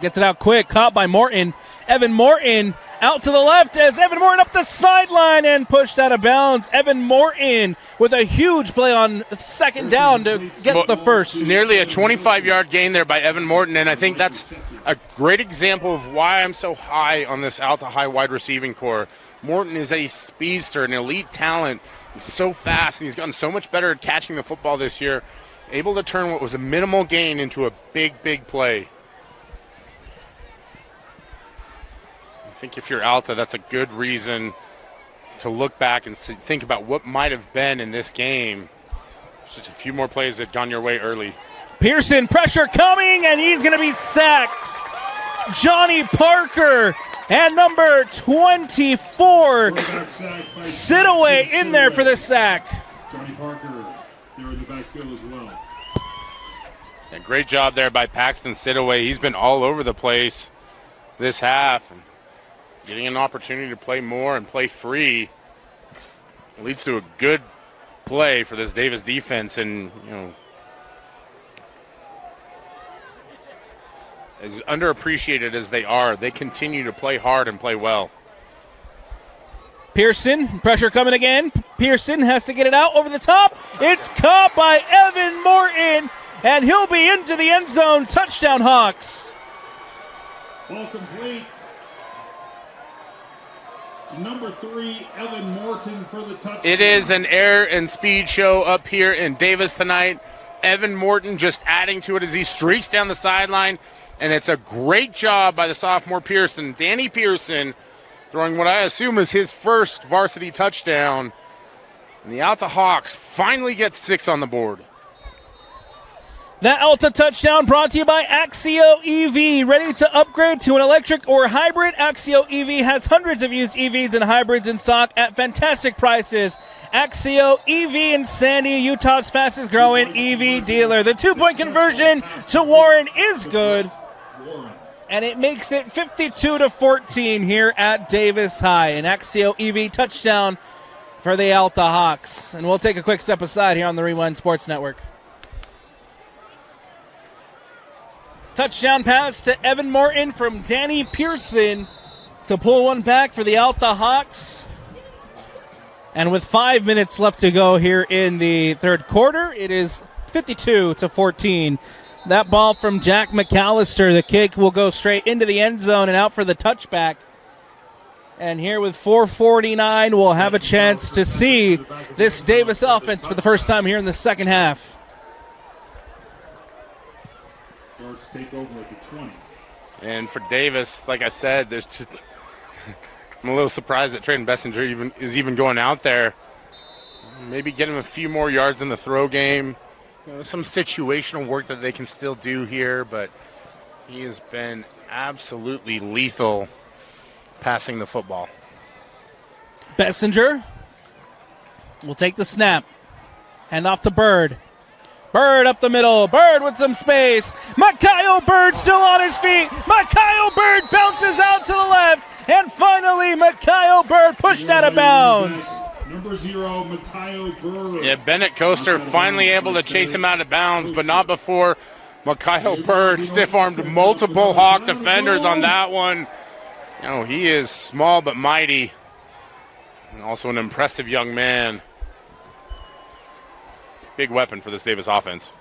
Gets it out quick, caught by Morton. Evan Morton out to the left as Evan Morton up the sideline and pushed out of bounds. Evan Morton with a huge play on second down to get the first. Nearly a 25-yard gain there by Evan Morton, and I think that's a great example of why I'm so high on this Alta High wide receiving core. Morton is a speedster, an elite talent. He's so fast, and he's gotten so much better at catching the football this year, able to turn what was a minimal gain into a big, big play. I think if you're Alta, that's a good reason to look back and think about what might have been in this game. Just a few more plays that had gone your way early. Pearson, pressure coming, and he's going to be sacked. Johnny Parker and number 24, Sitaway in there for the sack. Johnny Parker there in the backfield as well. A great job there by Paxton Sitaway. He's been all over the place this half. Getting an opportunity to play more and play free leads to a good play for this Davis defense. And, you know, as underappreciated as they are, they continue to play hard and play well. Pearson, pressure coming again. Pearson has to get it out over the top. It's caught by Evan Morton, and he'll be into the end zone. Touchdown, Hawks. Ball complete. Number 3, Evan Morton for the touchdown. It is an air and speed show up here in Davis tonight. Evan Morton just adding to it as he streaks down the sideline, and it's a great job by the sophomore Pearson. Danny Pearson throwing what I assume is his first varsity touchdown. And the Alta Hawks finally get 6 on the board. That Alta touchdown brought to you by Axio EV. Ready to upgrade to an electric or hybrid? Axio EV has hundreds of used EVs and hybrids in stock at fantastic prices. Axio EV in Sandy, Utah's fastest growing EV dealer. The 2-point conversion to Warren is good, and it makes it 52-14 here at Davis High. An Axio EV touchdown for the Alta Hawks. And we'll take a quick step aside here on the Rewind Sports Network. Touchdown pass to Evan Morton from Danny Pearson to pull one back for the Alta Hawks. And with 5 minutes left to go here in the third quarter, it is 52-14. That ball from Jack McAllister, the kick will go straight into the end zone and out for the touchback. And here with 4:49, we'll have a chance to see this Davis offense for the first time here in the second half. Take over at the 20. And for Davis, like I said, there's just I'm a little surprised that Trayton Bessinger is even going out there. Maybe get him a few more yards in the throw game. You know, some situational work that they can still do here, but he has been absolutely lethal passing the football. Bessinger will take the snap. Hand off to Bird. Bird up the middle. Bird with some space. Mikhail Bird still on his feet. Mikhail Bird bounces out to the left. And finally, Mikhail Bird pushed out of bounds. Number 0, Mikhail Bird. Yeah, Bennett Coaster finally able to chase him out of bounds, but not before Mikhail Bird stiff-armed multiple Hawk defenders on that one. You know, he is small but mighty, and also an impressive young man. Big weapon for this Davis offense.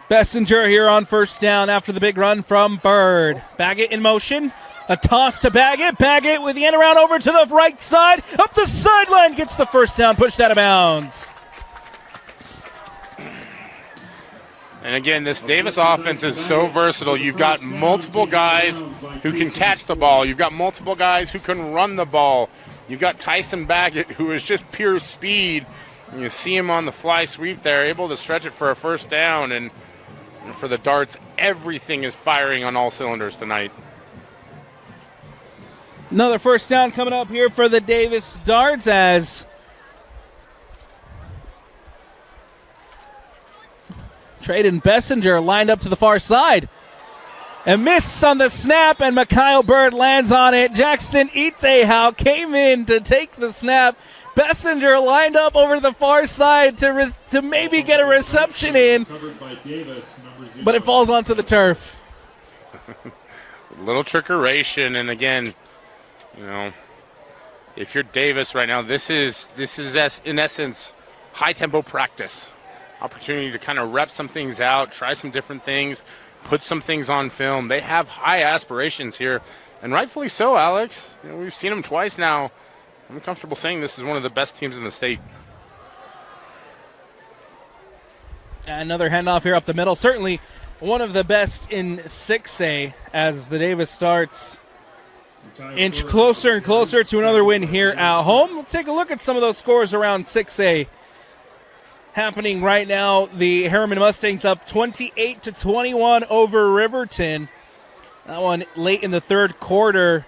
Bessinger here on first down after the big run from Bird. Baggett in motion. A toss to Baggett. Baggett with the end around over to the right side. Up the sideline. Gets the first down. Pushed out of bounds. And again, this Davis offense is so versatile. You've got multiple guys who can catch the ball. You've got multiple guys who can run the ball. You've got Tyson Baggett, who is just pure speed. And you see him on the fly sweep there, able to stretch it for a first down. And for the darts, everything is firing on all cylinders tonight. Another first down coming up here for the Davis Darts as Trayden Bessinger lined up to the far side. And miss on the snap, and Mikhail Bird lands on it. Jackson Itehau came in to take the snap. Bessinger lined up over the far side to maybe get a reception in, but it falls onto the turf. A little trickeration, and again, you know, if you're Davis right now, this is in essence high-tempo practice. Opportunity to kind of rep some things out, try some different things, put some things on film. They have high aspirations here, and rightfully so, Alex. You know, we've seen them twice now. I'm comfortable saying this is one of the best teams in the state. Another handoff here up the middle. Certainly one of the best in 6A as the Davis Starts inch closer and closer to another win here at home. Let's take a look at some of those scores around 6A. Happening right now, the Harriman Mustangs up 28-21 over Riverton. That one late in the third quarter.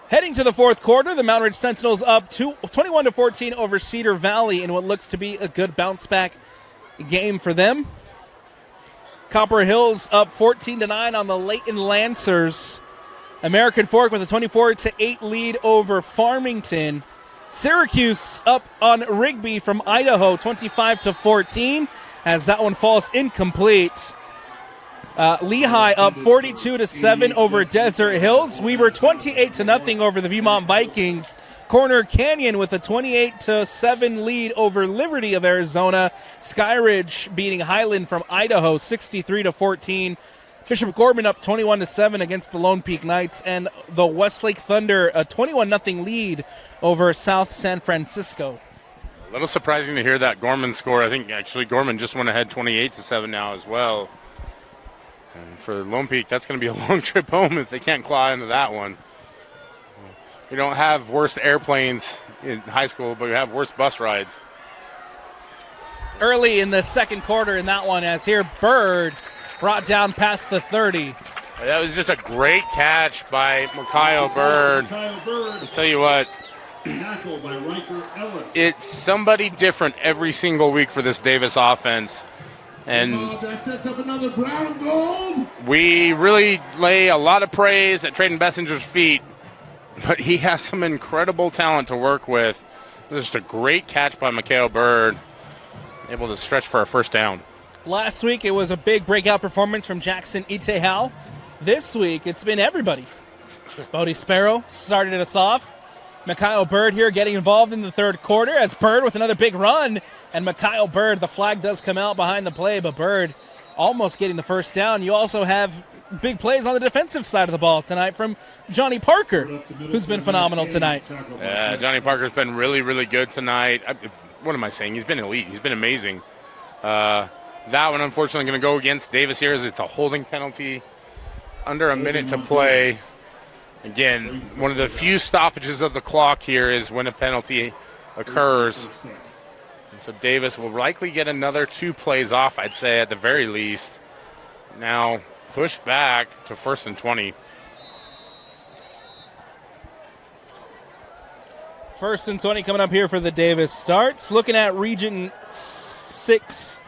Heading to the fourth quarter, the Mountain Ridge Sentinels up 21-14 over Cedar Valley in what looks to be a good bounce-back game for them. Copper Hills up 14-9 on the Layton Lancers. American Fork with a 24-8 lead over Farmington. Syracuse up on Rigby from Idaho, 25-14, as that one falls incomplete. Lehigh up 42-7 over Desert Hills. We were 28-0 over the Viewmont Vikings. Corner Canyon with a 28-7 lead over Liberty of Arizona. Skyridge beating Highland from Idaho, 63-14. Bishop Gorman up 21-7 against the Lone Peak Knights, and the Westlake Thunder a 21-0 lead over South San Francisco. A little surprising to hear that Gorman score. I think actually Gorman just went ahead 28-7 now as well. And for Lone Peak, that's going to be a long trip home if they can't claw into that one. We don't have worse airplanes in high school, but we have worse bus rides. Early in the second quarter in that one, as here Bird brought down past the 30. That was just a great catch by Mikhail Bird. I'll tell you what, it's somebody different every single week for this Davis offense. And we really lay a lot of praise at Trayden Bessinger's feet, but he has some incredible talent to work with. It was just a great catch by Mikhail Bird, able to stretch for a first down. Last week it was a big breakout performance from Jackson Itehau. This week it's been everybody. Bodie Sparrow started us off. Mikhail Bird here getting involved in the third quarter as Bird with another big run. And Mikhail Bird, the flag does come out behind the play, but Bird almost getting the first down. You also have big plays on the defensive side of the ball tonight from Johnny Parker, who's been phenomenal tonight. Yeah, Johnny Parker's been really, really good tonight. What am I saying? He's been elite. He's been amazing. That one, unfortunately, going to go against Davis here as it's a holding penalty. Under a minute to play. Again, one of the few stoppages of the clock here is when a penalty occurs. And so Davis will likely get another 2 plays off, I'd say, at the very least. Now pushed back to 1st and 20. First and 20 coming up here for the Davis Starts. Looking at Region 6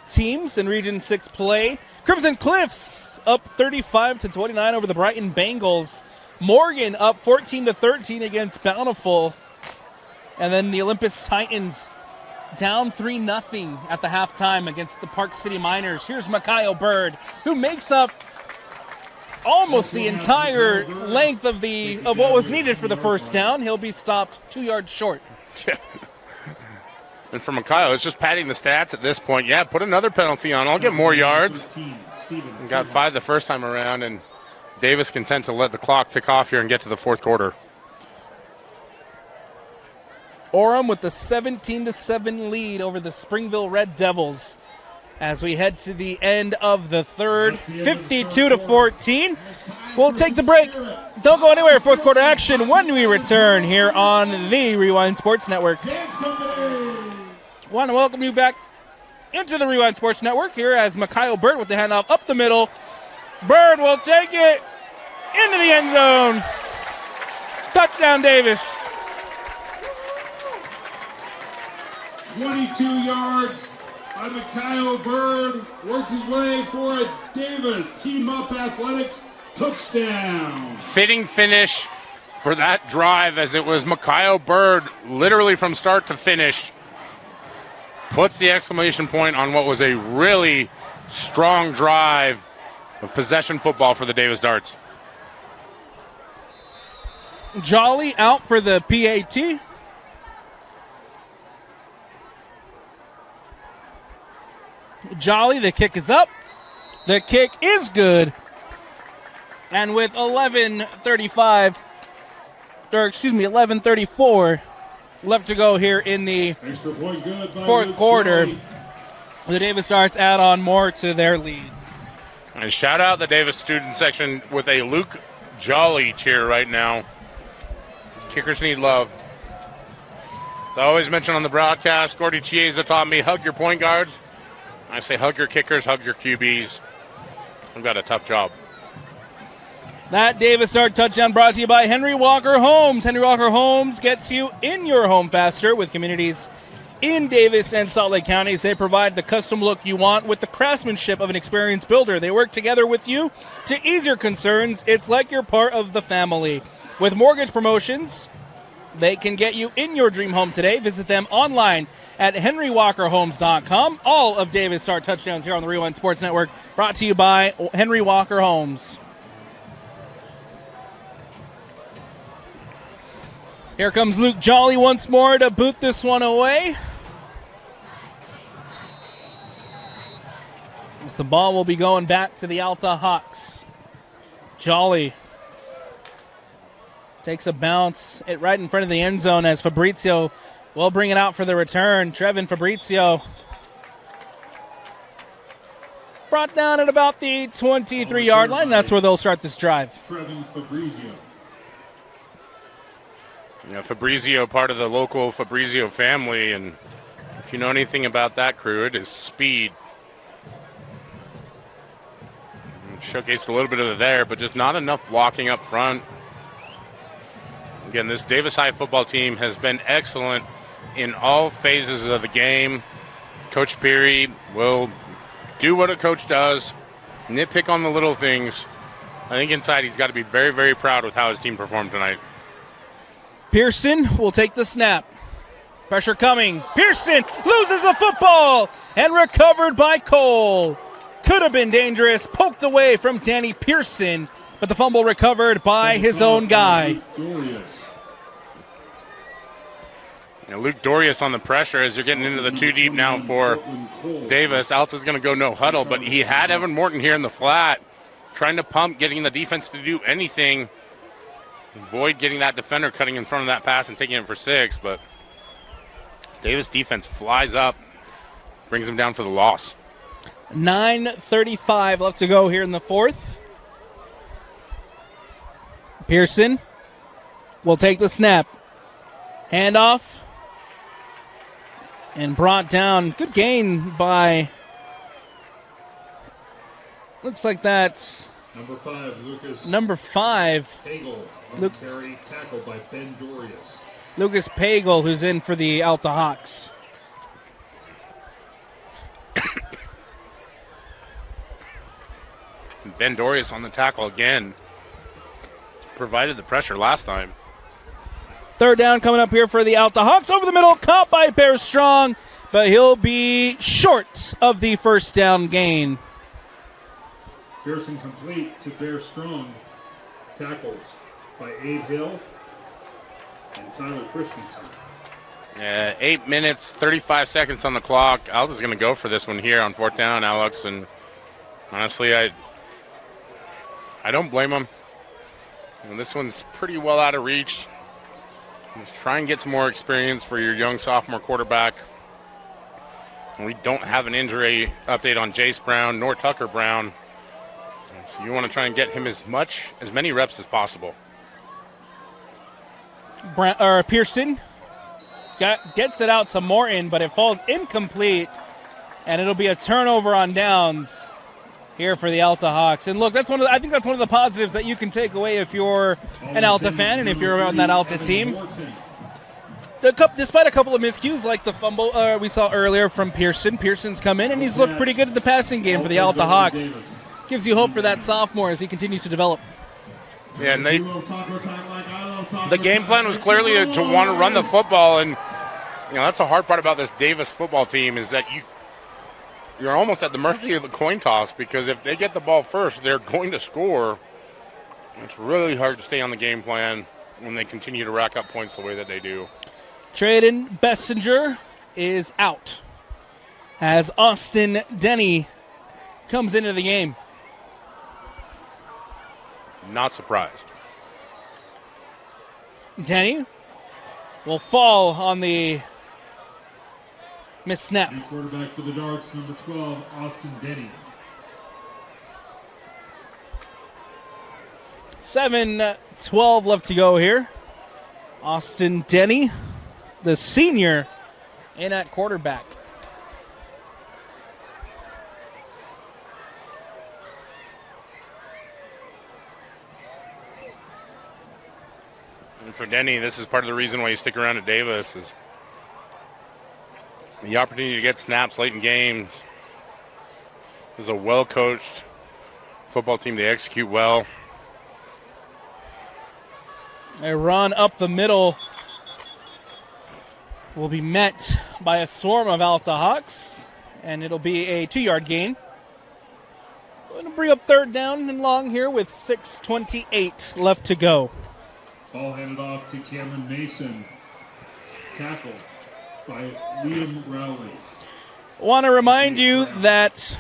teams and Region 6 play. Crimson Cliffs up 35-29 over the Brighton Bengals. Morgan up 14-13 against Bountiful. And then the Olympus Titans down 3-0 at the halftime against the Park City Miners. Here's Micaiah Bird, who makes up almost the entire length of what was needed for the first down. He'll be stopped 2 yards short. And for Micaiah, it's just padding the stats at this point. Yeah, put another penalty on. I'll get more yards. Got 5 the first time around, and Davis content to let the clock tick off here and get to the fourth quarter. Orem with the 17-7 lead over the Springville Red Devils as we head to the end of the third, 52-14. We'll take the break. Don't go anywhere. Fourth quarter action when we return here on the Rewind Sports Network. Want to welcome you back into the Rewind Sports Network here as Micaiah Bird with the handoff up the middle. Bird will take it into the end zone. Touchdown, Davis. 22 yards by Micaiah Bird. Works his way for a Davis Team Up Athletics touchdown. Fitting finish for that drive as it was Micaiah Bird literally from start to finish. Puts the exclamation point on what was a really strong drive of possession football for the Davis Darts. Jolly out for the PAT. Jolly, the kick is up. The kick is good. And with 11:34 left to go here in the fourth quarter, the Davis Starts add on more to their lead. And shout out the Davis student section with a Luke Jolly cheer right now. Kickers need love. As I always mention on the broadcast, Gordy Chiesa taught me, hug your point guards. I say hug your kickers, hug your QBs. We've got a tough job. That Davis Start touchdown brought to you by Henry Walker Homes. Henry Walker Homes gets you in your home faster with communities in Davis and Salt Lake counties. They provide the custom look you want with the craftsmanship of an experienced builder. They work together with you to ease your concerns. It's like you're part of the family. With mortgage promotions, they can get you in your dream home today. Visit them online at henrywalkerhomes.com. All of Davis Start touchdowns here on the Rewind Sports Network brought to you by Henry Walker Homes. Here comes Luke Jolly once more to boot this one away. As the ball will be going back to the Alta Hawks. Jolly takes a bounce right in front of the end zone as Fabrizio will bring it out for the return. Trevin Fabrizio brought down at about the 23-yard line. That's where they'll start this drive. Trevin Fabrizio. You know, Fabrizio, part of the local Fabrizio family, and if you know anything about that crew, it is speed. Showcased a little bit of it there, but just not enough blocking up front. Again, this Davis High football team has been excellent in all phases of the game. Coach Peary will do what a coach does, nitpick on the little things. I think inside he's got to be very, very proud with how his team performed tonight. Pearson will take the snap. Pressure coming. Pearson loses the football and recovered by Cole. Could have been dangerous. Poked away from Danny Pearson, but the fumble recovered by his own guy. Luke Dorius on the pressure as you're getting into the two deep now for Davis. Alta's going to go no huddle, but he had Evan Morton here in the flat, trying to pump, getting the defense to do anything. Avoid getting that defender cutting in front of that pass and taking it for 6, but Davis defense flies up, brings him down for the loss. 9:35 left to go here in the fourth. Pearson will take the snap. Handoff. And brought down. Good gain by, looks like that's Number 5, Lucas. Number 5. Hagel. Luke. Carry tackle by Ben Dorius. Lucas Pagel, who's in for the Alta Hawks. Ben Dorius on the tackle again. Provided the pressure last time. Third down coming up here for the Alta Hawks. Over the middle, caught by Bear Strong, but he'll be short of the first down gain. Pearson complete to Bear Strong. Tackles by Abe Hill and Tyler Christensen. 8 minutes, 35 seconds on the clock. Alta's going to go for this one here on fourth down, Alex. And honestly, I don't blame him. And this one's pretty well out of reach. Just try and get some more experience for your young sophomore quarterback. And we don't have an injury update on Jace Brown nor Tucker Brown. So you want to try and get him as many reps as possible. Pearson gets it out to Morton, but it falls incomplete, and it'll be a turnover on downs here for the Alta Hawks. And look, I think that's one of the positives that you can take away if you're an Alta fan and if you're on that Alta team. Despite a couple of miscues like the fumble we saw earlier from Pearson, Pearson's come in and he's looked pretty good in the passing game for the Alta Hawks. Gives you hope for that sophomore as he continues to develop. Yeah, and the game plan was clearly to want to run the football, and that's the hard part about this Davis football team is that you're almost at the mercy of the coin toss, because if they get the ball first, they're going to score. It's really hard to stay on the game plan when they continue to rack up points the way that they do. Traden Bessinger is out as Austin Denny comes into the game. Not surprised. Denny will fall on the missed snap. And quarterback for the Darks, number 12, Austin Denny. 7:12 left to go here. Austin Denny, the senior, in at quarterback. And for Denny, this is part of the reason why you stick around at Davis is the opportunity to get snaps late in games. This is a well-coached football team. They execute well. A run up the middle will be met by a swarm of Alta Hawks, and it'll be a 2-yard gain. Going to bring up third down and long here with 6:28 left to go. Ball handed off to Cameron Mason. Tackle by Liam Rowley. Want to remind you that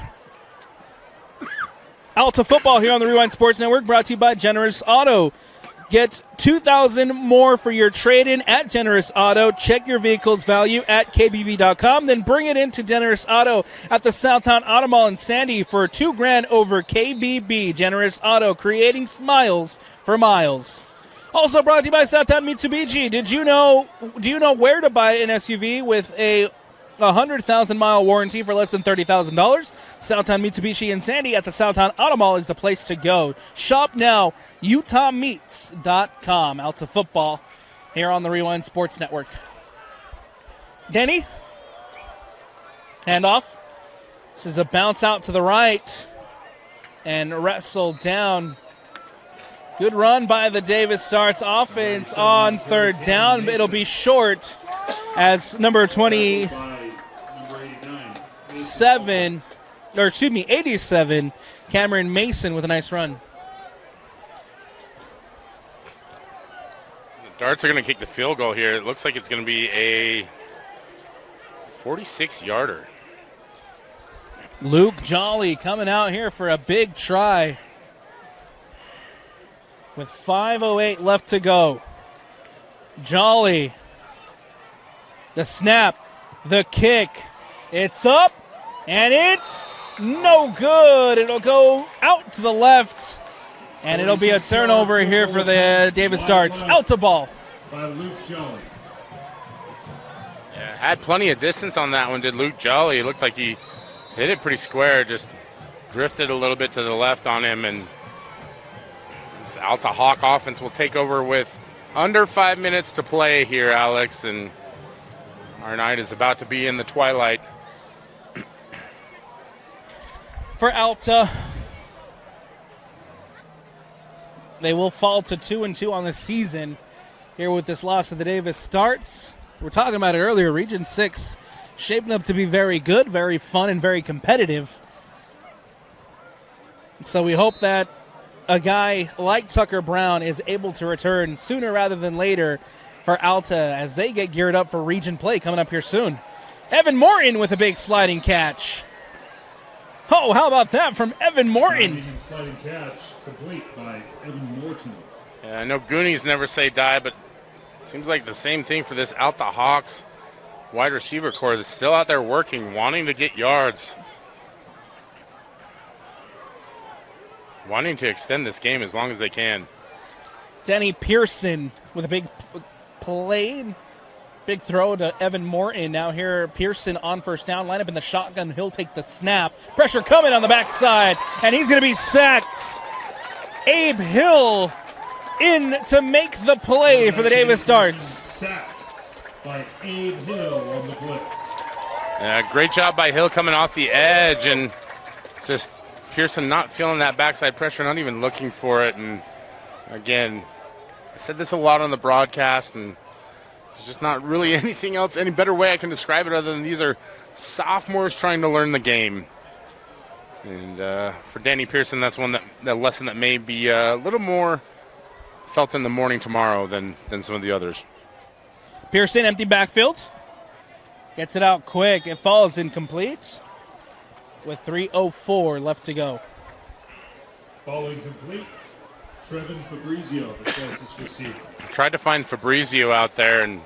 Alta football here on the Rewind Sports Network brought to you by Generous Auto. Get $2,000 more for your trade-in at Generous Auto. Check your vehicle's value at kbb.com. Then bring it into Generous Auto at the Southtown Auto Mall in Sandy for $2,000 over KBB. Generous Auto, creating smiles for miles. Also brought to you by Southtown Mitsubishi. Do you know where to buy an SUV with a 100,000-mile warranty for less than $30,000? Southtown Mitsubishi in Sandy at the Southtown Auto Mall is the place to go. Shop now, UtahMeats.com. Alta football here on the Rewind Sports Network. Denny, handoff. This is a bounce out to the right and wrestled down. Good run by the Davis Starts offense on third down. It'll be short as number 87, Cameron Mason with a nice run. The Darts are going to kick the field goal here. It looks like it's going to be a 46-yarder. Luke Jolly coming out here for a big try. With 5:08 left to go. Jolly. The snap. The kick. It's up. And it's no good. It'll go out to the left. And it'll be a turnover here for the Davis Darts. Alta ball. By Luke Jolly. Yeah, had plenty of distance on that one, did Luke Jolly. It looked like he hit it pretty square, just drifted a little bit to the left on him, and this Alta Hawk offense will take over with Under 5 minutes to play here, Alex, and our night is about to be in the twilight. For Alta, they will fall to 2-2 on the season here with this loss of the Davis Starts. We're talking about it earlier. Region 6 shaping up to be very good, very fun, and very competitive. So we hope that a guy like Tucker Brown is able to return sooner rather than later for Alta as they get geared up for region play coming up here soon. Evan Morton with a big sliding catch. Oh, how about that from Evan Morton? Sliding catch complete by Evan Morton. Yeah, I know Goonies never say die, but it seems like the same thing for this Alta Hawks wide receiver core that's still out there working, wanting to get yards. Wanting to extend this game as long as they can. Denny Pearson with a big play. Big throw to Evan Morton. Now here, Pearson on first down. Line up in the shotgun. He'll take the snap. Pressure coming on the backside. And he's going to be sacked. Abe Hill in to make the play for the Davis Starts. Sacked by Abe Hill on the blitz. Great job by Hill coming off the edge, and just Pearson not feeling that backside pressure, not even looking for it. And again, I said this a lot on the broadcast, and there's just not really anything else, any better way I can describe it other than these are sophomores trying to learn the game. And for Danny Pearson, that's that lesson that may be a little more felt in the morning tomorrow than some of the others. Pearson, empty backfield. Gets it out quick. It falls incomplete with 3:04 left to go. Ball incomplete. Trevin Fabrizio, the closest receiver. Tried to find Fabrizio out there, and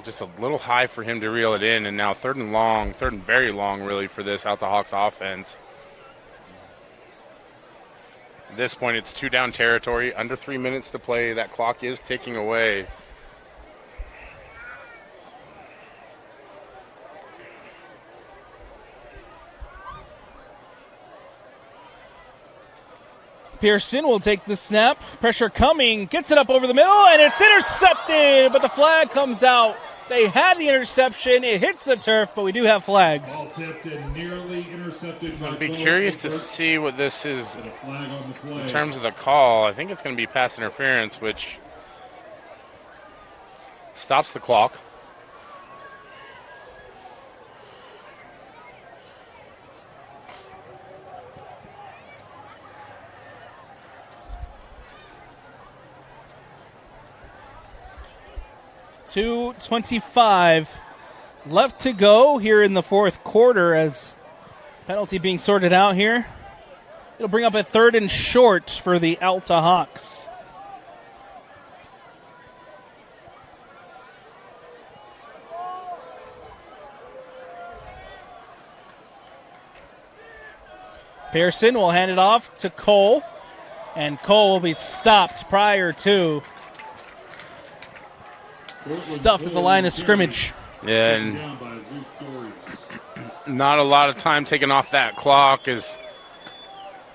just a little high for him to reel it in. And now third and very long, really, for this Alta Hawks offense. At this point, it's 2 down territory, under 3 minutes to play. That clock is ticking away. Pearson will take the snap. Pressure coming. Gets it up over the middle, and it's intercepted, but the flag comes out. They had the interception. It hits the turf, but we do have flags. Ball tipped and nearly intercepted. I'd be curious to see what this is in terms of the call. I think it's going to be pass interference, which stops the clock. .25 left to go here in the fourth quarter as penalty being sorted out here. It'll bring up a 3rd and short for the Alta Hawks. Pearson will hand it off to Cole, and Cole will be stopped prior to stuff at the line of scrimmage. Yeah, and not a lot of time taken off that clock as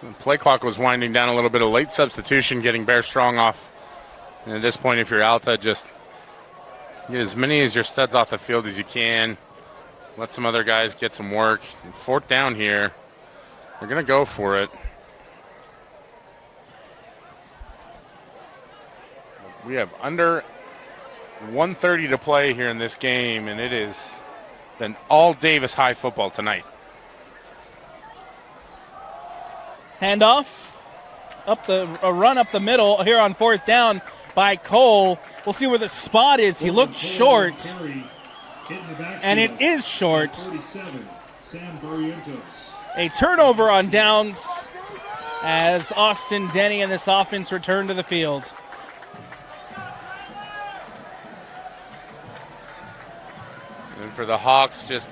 the play clock was winding down a little bit. A late substitution getting Bear Strong off. And at this point, if you're Alta, just get as many of your studs off the field as you can. Let some other guys get some work. 4th down here. They're going to go for it. We have under 1:30 to play here in this game, and it has been all Davis High football tonight. Handoff, a run up the middle here on 4th down by Cole. We'll see where the spot is. He looked short, and it is short. A turnover on downs as Austin Denny and this offense return to the field. And for the Hawks, just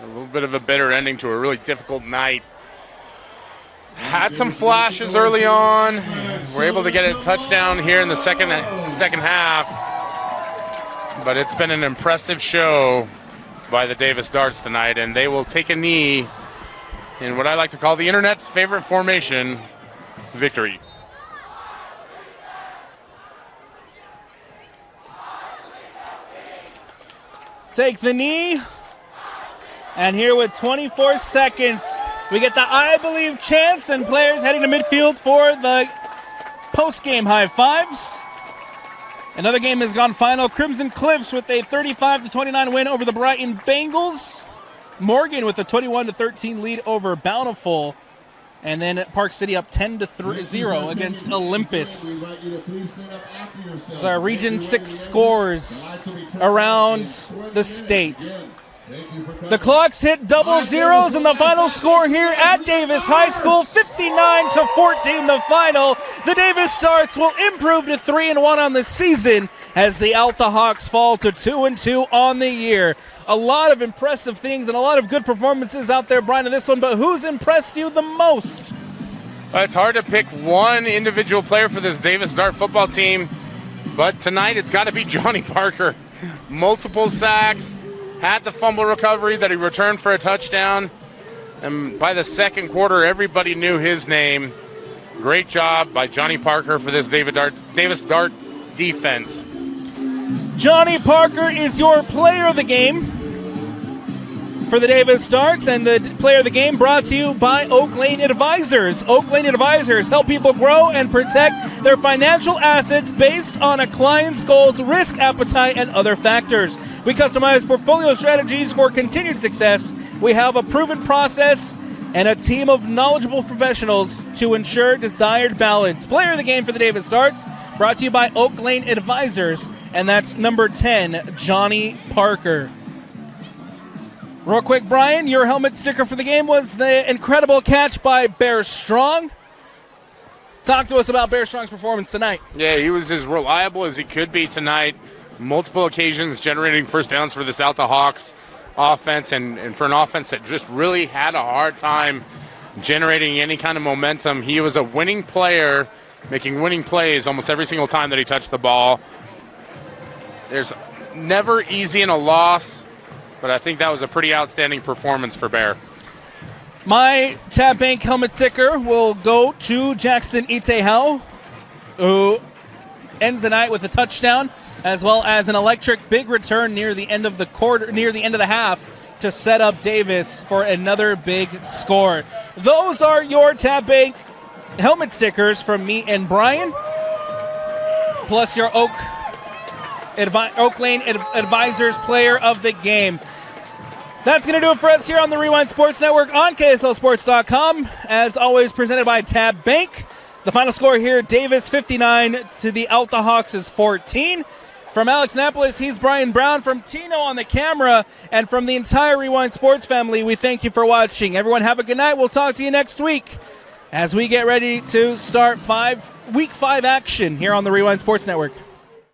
a little bit of a bitter ending to a really difficult night. Had some flashes early on. We're able to get a touchdown here in the second half. But it's been an impressive show by the Davis Darts tonight, and they will take a knee in what I like to call the internet's favorite formation, victory. take the knee. And here with 24 seconds, we get the I Believe chants and players heading to midfield for the post-game high fives. Another game has gone final. Crimson Cliffs with a 35-29 win over the Brighton Bengals. Morgan with a 21-13 lead over Bountiful. And then Park City up 10-0 against Olympus. So our Region 6 scores around the state. The clocks hit double zeros, and the final score here at Davis High School, 59-14 the final. The Davis Starts will improve to 3-1 on the season as the Alta Hawks fall to 2-2 on the year. A lot of impressive things and a lot of good performances out there, Brian, in this one, but who's impressed you the most? It's hard to pick one individual player for this Davis Dart football team, but tonight it's got to be Johnny Parker. Multiple sacks. Had the fumble recovery that he returned for a touchdown. And by the second quarter, everybody knew his name. Great job by Johnny Parker for this Davis Dart defense. Johnny Parker is your player of the game for the Davis Starts, and the player of the game brought to you by Oak Lane Advisors. Oak Lane Advisors help people grow and protect their financial assets based on a client's goals, risk appetite, and other factors. We customize portfolio strategies for continued success. We have a proven process and a team of knowledgeable professionals to ensure desired balance. Player of the game for the Davis Starts, brought to you by Oak Lane Advisors, and that's number 10, Johnny Parker. Real quick, Brian, your helmet sticker for the game was the incredible catch by Bear Strong. Talk to us about Bear Strong's performance tonight. Yeah, he was as reliable as he could be tonight. Multiple occasions generating first downs for this Alta Hawks offense, and for an offense that just really had a hard time generating any kind of momentum. He was a winning player, making winning plays almost every single time that he touched the ball. There's never easy in a loss, but I think that was a pretty outstanding performance for Bear. My Tab Bank helmet sticker will go to Jackson Itehau, who ends the night with a touchdown, as well as an electric big return near the end of the quarter, near the end of the half, to set up Davis for another big score. Those are your Tab Bank helmet stickers from me and Brian, plus your Oak Lane Advisors player of the game. That's going to do it for us here on the Rewind Sports Network on KSLSports.com. As always, presented by Tab Bank. The final score here, Davis 59 to the Alta Hawks is 14. From Alex Napolis, he's Brian Brown. From Tino on the camera, and from the entire Rewind Sports family, we thank you for watching. Everyone have a good night. We'll talk to you next week as we get ready to start Week 5 action here on the Rewind Sports Network.